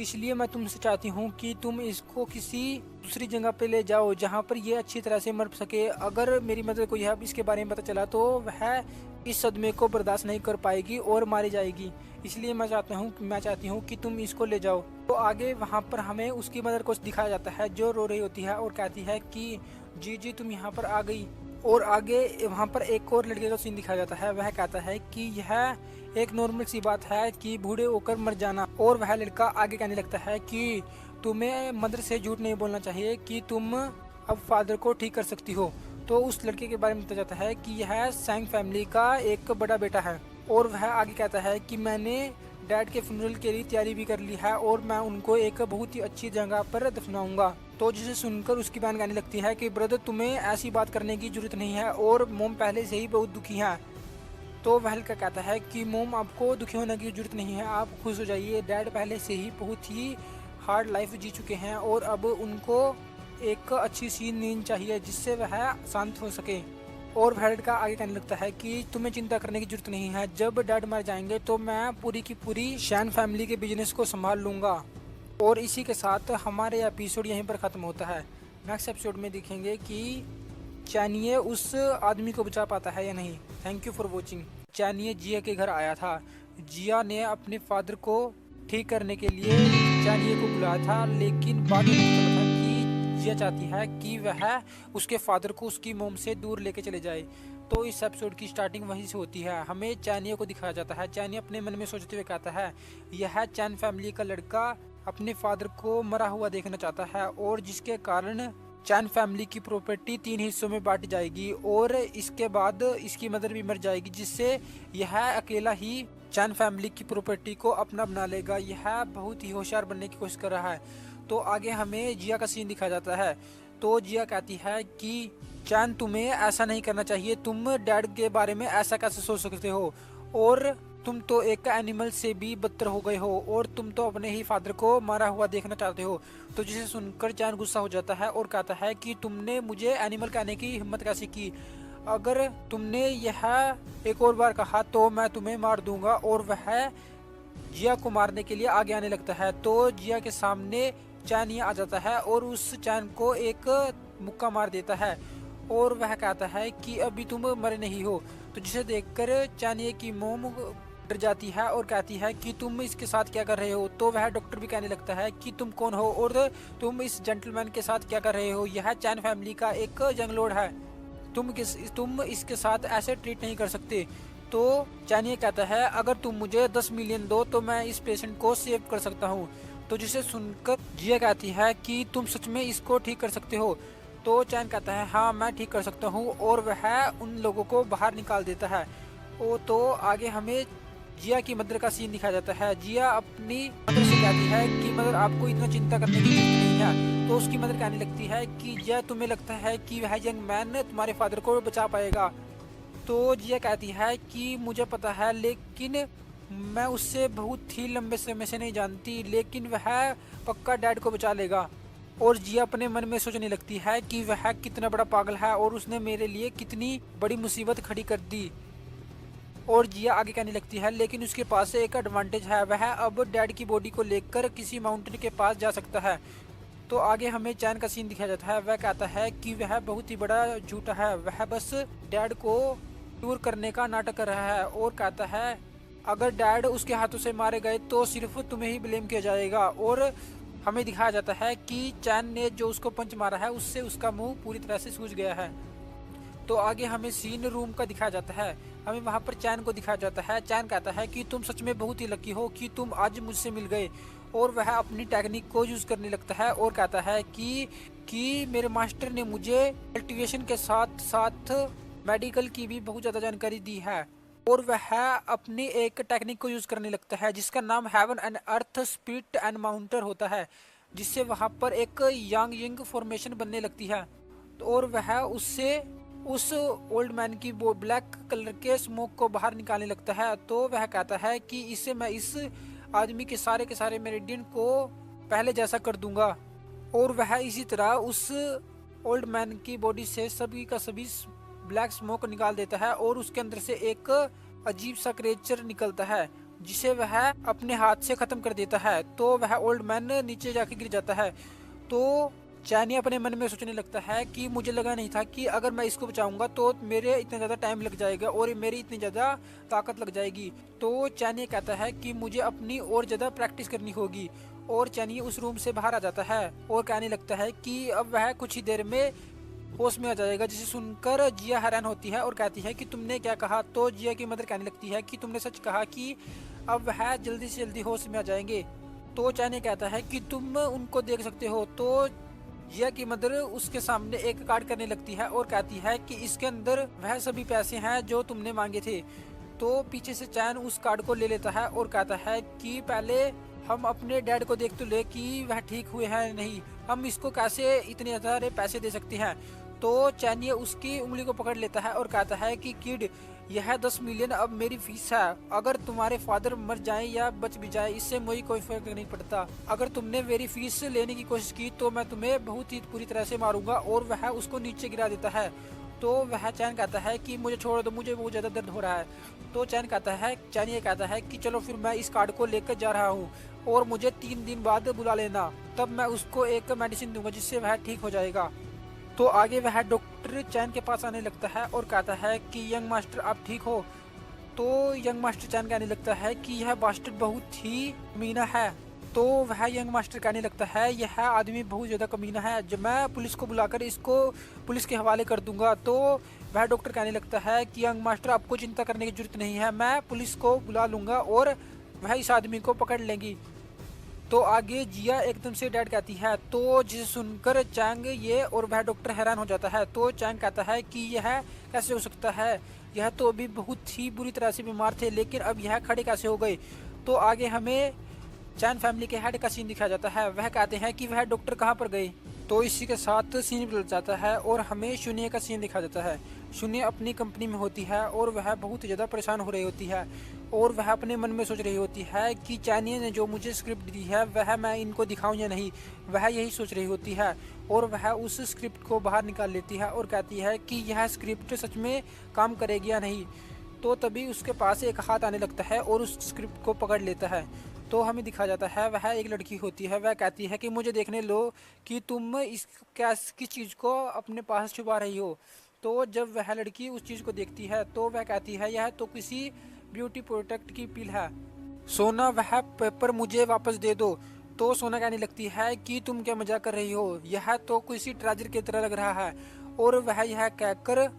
इसलिए मैं तुमसे चाहती हूँ कि तुम इसको किसी दूसरी जगह पे ले जाओ जहाँ पर यह अच्छी तरह से मर सके। अगर मेरी मदर को यह इसके बारे में पता चला तो वह इस सदमे को बर्दाश्त नहीं कर पाएगी और मारी जाएगी, इसलिए मैं चाहती हूँ कि तुम इसको ले जाओ। तो आगे वहाँ पर हमें उसकी मदर को दिखाया जाता है जो रो रही होती है और कहती है कि जी तुम यहाँ पर आ गई। और आगे वहाँ पर एक और लड़के का सीन दिखाया जाता है, वह कहता है कि यह एक नॉर्मल सी बात है कि बूढ़े होकर मर जाना। और वह लड़का आगे कहने लगता है कि तुम्हें मदर से झूठ नहीं बोलना चाहिए कि तुम अब फादर को ठीक कर सकती हो। तो उस लड़के के बारे में बताया जाता है कि यह सैंग फैमिली का एक बड़ा बेटा है। और वह आगे कहता है कि मैंने डैड के फ्यूनरल के लिए तैयारी भी कर ली है और मैं उनको एक बहुत ही अच्छी जगह पर दफनाऊंगा। तो जिसे सुनकर उसकी बहन कहने लगती है कि ब्रदर तुम्हें ऐसी बात करने की जरूरत नहीं है और मोम पहले से ही बहुत दुखी है। तो वह लड़का कहता है कि मोम आपको दुखी होने की जरूरत नहीं है, आप खुश हो जाइए, डैड पहले से ही बहुत ही हार्ड लाइफ जी चुके हैं और अब उनको एक अच्छी सी नींद चाहिए जिससे वह शांत हो सके। और वह लड़का आगे कहने लगता है कि तुम्हें चिंता करने की जरूरत नहीं है, जब डैड मर जाएंगे तो मैं पूरी की पूरी शैन फैमिली के बिजनेस को संभाल लूँगा। और इसी के साथ हमारे एपिसोड यहीं पर ख़त्म होता है। नेक्स्ट एपिसोड में देखेंगे कि चाइनीज उस आदमी को बचा पाता है या नहीं। Thank you for watching. Chinese Jia के घर आया था, जिया ने अपने फादर को ठीक करने के लिए चाइनीज को बुलाया था, लेकिन बाद में पता चला था कि जिया चाहती है कि वह उसके फादर को उसकी मोम से दूर लेके चले जाए। तो इस एपिसोड की स्टार्टिंग वहीं से होती है। हमें चाइनीज को दिखाया जाता है, चाइनीज अपने मन में सोचते हुए कहता है यह चैन फैमिली का लड़का अपने फादर को मरा हुआ देखना चाहता है और जिसके कारण चैन फैमिली की प्रॉपर्टी 3 हिस्सों में बांट जाएगी और इसके बाद इसकी मदर भी मर जाएगी, जिससे यह अकेला ही चैन फैमिली की प्रॉपर्टी को अपना बना लेगा। यह बहुत ही होशियार बनने की कोशिश कर रहा है। तो आगे हमें जिया का सीन दिखाया जाता है। तो जिया कहती है कि चैन तुम्हें ऐसा नहीं करना चाहिए, तुम डैड के बारे में ऐसा कैसे सोच सकते हो, और तुम तो एक एनिमल से भी बदतर हो गए हो और तुम तो अपने ही फादर को मारा हुआ देखना चाहते हो। तो जिसे सुनकर चैन गुस्सा हो जाता है और कहता है कि तुमने मुझे एनिमल कहने की हिम्मत कैसे की, अगर तुमने यह एक और बार कहा तो मैं तुम्हें मार दूंगा। और वह जिया को मारने के लिए आगे आने लगता है। तो जिया के सामने चैन आ जाता है और उस चैन को एक मुक्का मार देता है और वह कहता है कि अभी तुम मरे नहीं हो। तो जिसे देखकर चैन की मोम डर जाती है और कहती है कि तुम इसके साथ क्या कर रहे हो। तो वह डॉक्टर भी कहने लगता है कि तुम कौन हो और तुम इस जेंटलमैन के साथ क्या कर रहे हो, यह चैन फैमिली का एक जंगलोड है, तुम इसके साथ ऐसे ट्रीट नहीं कर सकते। तो चैन कहता है अगर तुम मुझे 10 मिलियन दो तो मैं इस पेशेंट को सेव कर सकता हूँ। तो जिसे सुनकर जिया कहती है कि तुम सच में इसको ठीक कर सकते हो। तो चैन कहता है हाँ मैं ठीक कर सकता हूँ और वह उन लोगों को बाहर निकाल देता है। तो आगे हमें जिया की मदर का सीन दिखाया जाता है। जिया अपनी मदर से कहती है कि मदर आपको इतना चिंता करने की जरूरत नहीं है। तो उसकी मदर कहने लगती है कि जिया तुम्हें लगता है कि वह यंग मैन तुम्हारे फादर को बचा पाएगा। तो जिया कहती है कि मुझे पता है, लेकिन मैं उससे बहुत ही लंबे समय से नहीं जानती, लेकिन वह पक्का डैड को बचा लेगा। और जिया अपने मन में सोचने लगती है कि वह कितना बड़ा पागल है और उसने मेरे लिए कितनी बड़ी मुसीबत खड़ी कर दी। और जिया आगे कहने लगती है लेकिन उसके पास एक एडवांटेज है, वह अब डैड की बॉडी को लेकर किसी माउंटेन के पास जा सकता है। तो आगे हमें चैन का सीन दिखाया जाता है। वह कहता है कि वह बहुत ही बड़ा झूठा है, वह बस डैड को क्यूर करने का नाटक कर रहा है और कहता है अगर डैड उसके हाथों से मारे गए तो सिर्फ तुम्हें ही ब्लेम किया जाएगा। और हमें दिखाया जाता है कि चैन ने जो उसको पंच मारा है उससे उसका मुंह पूरी तरह से सूज गया है। तो आगे हमें सीन रूम का दिखाया जाता है। हमें वहाँ पर चैन को दिखाया जाता है। चैन कहता है कि तुम सच में बहुत ही लकी हो कि तुम आज मुझसे मिल गए। और वह अपनी टेक्निक को यूज़ करने लगता है और कहता है कि मेरे मास्टर ने मुझे कल्टीवेशन के साथ साथ मेडिकल की भी बहुत ज़्यादा जानकारी दी है। और वह अपनी एक टेक्निक को यूज़ करने लगता है जिसका नाम heaven and earth spirit and mountain होता है, जिससे वहाँ पर एक यांग यंग फॉर्मेशन बनने लगती है। और वह उससे उस ओल्ड मैन की वो ब्लैक कलर के स्मोक को बाहर निकालने लगता है। तो वह कहता है कि इससे मैं इस आदमी के सारे मेरिडियन को पहले जैसा कर दूंगा। और वह इसी तरह उस ओल्ड मैन की बॉडी से सभी का सभी ब्लैक स्मोक निकाल देता है और उसके अंदर से एक अजीब सा क्रिएचर निकलता है जिसे वह अपने हाथ से खत्म कर देता है। तो वह ओल्ड मैन नीचे जाके गिर जाता है। तो चैनी अपने मन में सोचने लगता है कि मुझे लगा नहीं था कि अगर मैं इसको बचाऊंगा तो मेरे इतना ज़्यादा टाइम लग जाएगा और मेरी इतनी ज़्यादा ताकत लग जाएगी। तो चैनी कहता है कि मुझे अपनी और ज़्यादा प्रैक्टिस करनी होगी। और चैनी उस रूम से बाहर आ जाता है और कहने लगता है कि अब वह कुछ ही देर में होश में आ जाएगा, जिसे सुनकर जिया हैरान होती है और कहती है कि तुमने क्या कहा। तो जिया की मदर कहने लगती है कि तुमने सच कहा कि अब वह जल्दी से जल्दी होश में आ जाएंगे। तो चैनी कहता है कि तुम उनको देख सकते हो। तो जिया की मदर उसके सामने एक कार्ड करने लगती है और कहती है कि इसके अंदर वह सभी पैसे हैं जो तुमने मांगे थे। तो पीछे से चैन उस कार्ड को ले लेता है और कहता है कि पहले हम अपने डैड को देख तो ले कि वह ठीक हुए हैं नहीं, हम इसको कैसे इतने सारे पैसे दे सकते हैं। तो चैनी उसकी उंगली को पकड़ लेता है और कहता है कि किड, यह 10 मिलियन अब मेरी फीस है। अगर तुम्हारे फादर मर जाएं या बच भी जाए इससे मुझे कोई फर्क नहीं पड़ता। अगर तुमने मेरी फीस लेने की कोशिश की तो मैं तुम्हें बहुत ही पूरी तरह से मारूंगा। और वह उसको नीचे गिरा देता है। तो वह चैन कहता है कि मुझे छोड़ दो, मुझे बहुत ज़्यादा दर्द हो रहा है। तो चैन ये कहता है कि चलो फिर मैं इस कार्ड को लेकर जा रहा हूँ और मुझे 3 दिन बाद बुला लेना, तब मैं उसको एक मेडिसिन दूंगा जिससे वह ठीक हो जाएगा। तो आगे वह डॉक्टर चैन के पास आने लगता है और कहता है कि यंग मास्टर आप ठीक हो। तो यंग मास्टर चैन कहने लगता है कि यह बास्टर्ड बहुत ही कमीना है। तो वह यंग मास्टर कहने लगता है यह आदमी बहुत ज़्यादा कमीना है, जब मैं पुलिस को बुलाकर इसको पुलिस के हवाले कर दूंगा। तो वह डॉक्टर कहने लगता है कि यंग मास्टर आपको चिंता करने की जरूरत नहीं है, मैं पुलिस को बुला लूँगा और वह इस आदमी को पकड़ लेंगी। तो आगे जिया एकदम से डैड कहती है। तो जिसे सुनकर चैंग ये और वह डॉक्टर हैरान हो जाता है। तो चैंग कहता है कि यह कैसे हो सकता है, यह तो अभी बहुत ही बुरी तरह से बीमार थे लेकिन अब यह खड़े कैसे हो गए। तो आगे हमें चैन फैमिली के हेड का सीन दिखाया जाता है। वह कहते हैं कि वह डॉक्टर कहाँ पर गए। तो इसी के साथ सीन बदल जाता है और हमें शून्य का सीन दिखाया जाता है। शून्य अपनी कंपनी में होती है और वह बहुत ज़्यादा परेशान हो रही होती है और वह अपने मन में सोच रही होती है कि चैनिया ने जो मुझे स्क्रिप्ट दी है वह मैं इनको दिखाऊं या नहीं। वह यही सोच रही होती है और वह उस स्क्रिप्ट को बाहर निकाल लेती है और कहती है कि यह स्क्रिप्ट सच में काम करेगी या नहीं। तो तभी उसके पास एक हाथ आने लगता है और उस स्क्रिप्ट को पकड़ लेता है। तो हमें दिखा जाता है वह एक लड़की होती है। वह कहती है कि मुझे देखने लो कि तुम इस किस चीज़ को अपने पास छुपा रही हो। तो जब वह लड़की उस चीज़ को देखती है तो वह कहती है यह तो किसी ब्यूटी प्रोडक्ट की पिल है, सोना वह पेपर मुझे वापस दे दो। तो सोना कहने लगती है कि तुम क्या मजाक कर रही हो, यह तो किसी ट्रेजर की तरह लग रहा है। और वह यह कहकर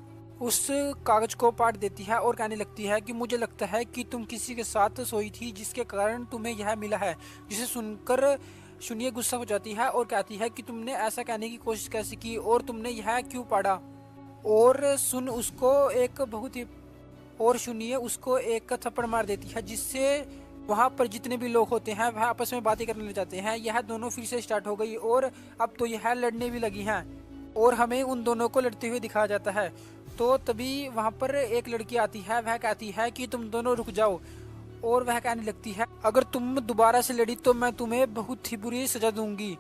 उस कागज को पाट देती है और कहने लगती है कि मुझे लगता है कि तुम किसी के साथ सोई थी जिसके कारण तुम्हें यह मिला है। जिसे सुनकर शून्य गुस्सा हो जाती है और कहती है कि तुमने ऐसा कहने की कोशिश कैसे की और तुमने यह क्यों पाड़ा। और शून्य उसको एक थप्पड़ मार देती है जिससे वहाँ पर जितने भी लोग होते हैं वह आपस में बातें करने लग जाते हैं। यह दोनों फिर से स्टार्ट हो गई और अब तो यह लड़ने भी लगी हैं और हमें उन दोनों को लड़ते हुए दिखाया जाता है। तो तभी वहाँ पर एक लड़की आती है। वह कहती है कि तुम दोनों रुक जाओ और वह कहने लगती है अगर तुम दोबारा से लड़ी तो मैं तुम्हें बहुत ही बुरी सजा दूंगी।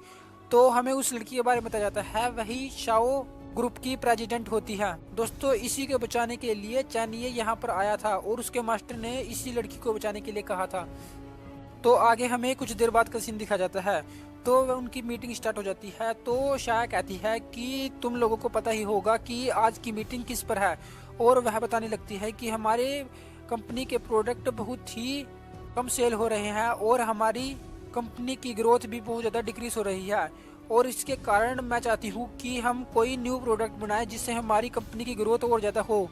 तो हमें उस लड़की के बारे में बताया जाता है, वही शाओ ग्रुप की प्रेसिडेंट होती है। दोस्तों इसी को बचाने के लिए चैनिये यहाँ पर आया था और उसके मास्टर ने इसी लड़की को बचाने के लिए कहा था। तो आगे हमें कुछ देर बाद का सीन दिखा जाता है। तो उनकी मीटिंग स्टार्ट हो जाती है। तो शाया कहती है कि तुम लोगों को पता ही होगा कि आज की मीटिंग किस पर है, और वह बताने लगती है कि हमारे कंपनी के प्रोडक्ट बहुत ही कम सेल हो रहे हैं और हमारी कंपनी की ग्रोथ भी बहुत ज़्यादा डिक्रीज हो रही है, और इसके कारण मैं चाहती हूँ कि हम कोई न्यू प्रोडक्ट बनाएं जिससे हमारी कंपनी की ग्रोथ और ज़्यादा हो,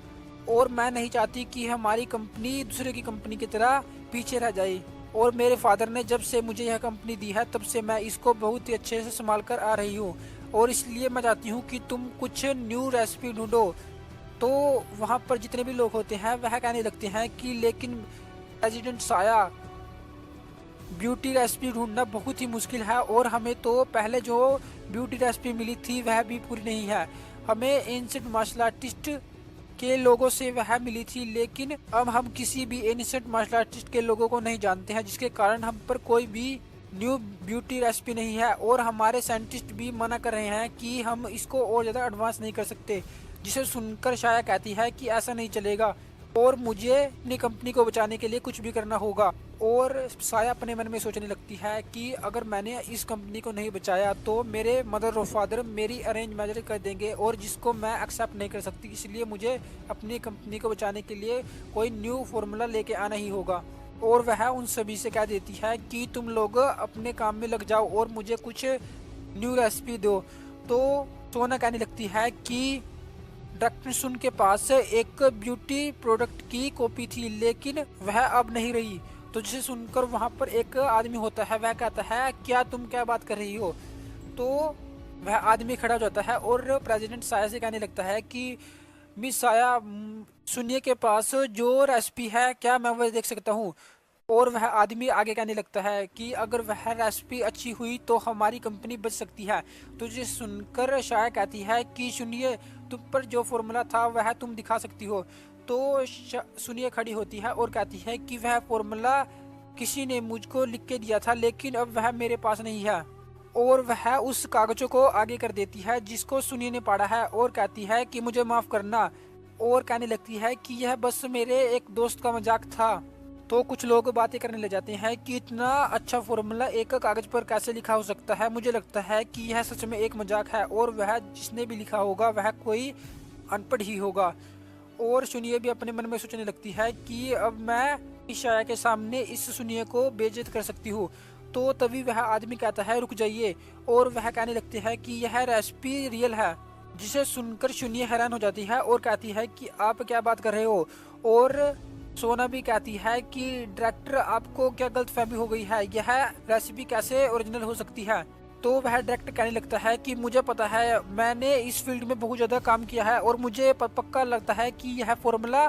और मैं नहीं चाहती कि हमारी कंपनी दूसरे की कंपनी की तरह पीछे रह जाए। और मेरे फादर ने जब से मुझे यह कंपनी दी है तब से मैं इसको बहुत ही अच्छे से संभाल कर आ रही हूँ, और इसलिए मैं चाहती हूँ कि तुम कुछ न्यू रेसिपी ढूंढो। तो वहाँ पर जितने भी लोग होते हैं वह कहने लगते हैं कि लेकिन प्रेसिडेंट साया, ब्यूटी रेसिपी ढूंढना बहुत ही मुश्किल है, और हमें तो पहले जो ब्यूटी रेसिपी मिली थी वह भी पूरी नहीं है। हमें एंशिएंट मार्शल आर्टिस्ट के लोगों से वह मिली थी, लेकिन अब हम किसी भी एंशिएंट मार्शल आर्टिस्ट के लोगों को नहीं जानते हैं, जिसके कारण हम पर कोई भी न्यू ब्यूटी रेसिपी नहीं है, और हमारे साइंटिस्ट भी मना कर रहे हैं कि हम इसको और ज़्यादा एडवांस नहीं कर सकते। जिसे सुनकर शाया कहती है कि ऐसा नहीं चलेगा और मुझे अपनी कंपनी को बचाने के लिए कुछ भी करना होगा। और साया अपने मन में सोचने लगती है कि अगर मैंने इस कंपनी को नहीं बचाया तो मेरे मदर और फादर मेरी अरेंज मैरिज कर देंगे, और जिसको मैं एक्सेप्ट नहीं कर सकती। इसलिए मुझे अपनी कंपनी को बचाने के लिए कोई न्यू फार्मूला लेके आना ही होगा। और वह उन सभी से कह देती है कि तुम लोग अपने काम में लग जाओ और मुझे कुछ न्यू रेसिपी दो। तो सोना कहने लगती है कि डॉक्टर सुन के पास एक ब्यूटी प्रोडक्ट की कॉपी थी, लेकिन वह अब नहीं रही। तो जिसे सुनकर वहाँ पर एक आदमी होता है, वह कहता है क्या तुम क्या बात कर रही हो। तो वह आदमी खड़ा हो जाता है और प्रेसिडेंट साया से कहने लगता है कि मिस साया, सुनिए के पास जो रेसिपी है क्या मैं वह देख सकता हूँ। और वह आदमी आगे कहने लगता है कि अगर वह रेसिपी अच्छी हुई तो हमारी कंपनी बच सकती है। तो जिसे सुनकर शाया कहती है कि सुनिए, तुम पर जो फॉर्मूला था वह तुम दिखा सकती हो। तो सुनिए खड़ी होती है और कहती है कि वह फॉर्मूला किसी ने मुझको लिख के दिया था, लेकिन अब वह मेरे पास नहीं है। और वह उस कागजों को आगे कर देती है जिसको सुनिए ने पढ़ा है, और कहती है कि मुझे माफ़ करना, और कहने लगती है कि यह बस मेरे एक दोस्त का मजाक था। तो कुछ लोग बातें करने लग जाते हैं कि इतना अच्छा फॉर्मूला एक कागज पर कैसे लिखा हो सकता है। मुझे लगता है कि यह सच में एक मजाक है, और वह जिसने भी लिखा होगा वह कोई अनपढ़ ही होगा। और सुनिए भी अपने मन में सोचने लगती है कि अब मैं इस शाया के सामने इस सुनिए को बेइज्जत कर सकती हूँ। तो तभी वह आदमी कहता है रुक जाइए, और वह कहने लगते हैं कि यह रेसिपी रियल है। जिसे सुनकर सुनिए हैरान हो जाती है और कहती है कि आप क्या बात कर रहे हो। और सोना भी कहती है कि डायरेक्टर, आपको क्या गलतफहमी हो गई है, यह रेसिपी कैसे ओरिजिनल हो सकती है। तो वह डायरेक्टर कहने लगता है कि मुझे पता है, मैंने इस फील्ड में बहुत ज़्यादा काम किया है और मुझे पक्का लगता है कि यह फॉर्मूला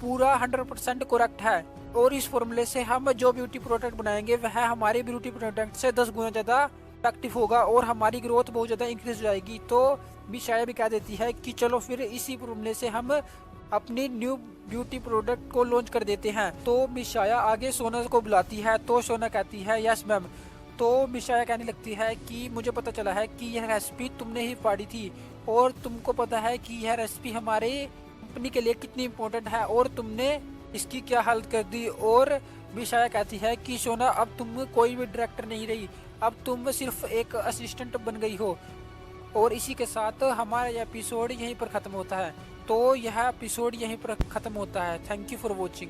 पूरा 100% करेक्ट है, और इस फॉर्मूले से हम जो ब्यूटी प्रोडक्ट बनाएंगे वह हमारे ब्यूटी प्रोडक्ट से 10 गुना ज़्यादा इफेक्टिव होगा और हमारी ग्रोथ बहुत ज़्यादा इंक्रीज हो जाएगी। तो भी शायद भी कह देती है कि चलो फिर इसी फॉर्मूले से हम अपनी न्यू ब्यूटी प्रोडक्ट को लॉन्च कर देते हैं। तो मिशाया आगे सोना को बुलाती है, तो सोना कहती है यस मैम। तो मिशाया कहने लगती है कि मुझे पता चला है कि यह रेसिपी तुमने ही पाड़ी थी, और तुमको पता है कि यह रेसिपी हमारे कंपनी के लिए कितनी इम्पोर्टेंट है, और तुमने इसकी क्या हालत कर दी। और मिशाया कहती है कि सोना, अब तुम कोई भी डायरेक्टर नहीं रही, अब तुम सिर्फ एक असिस्टेंट बन गई हो। और इसी के साथ हमारा यह एपिसोड यहीं पर ख़त्म होता है। तो यह एपिसोड यहीं पर ख़त्म होता है। Thank you for watching.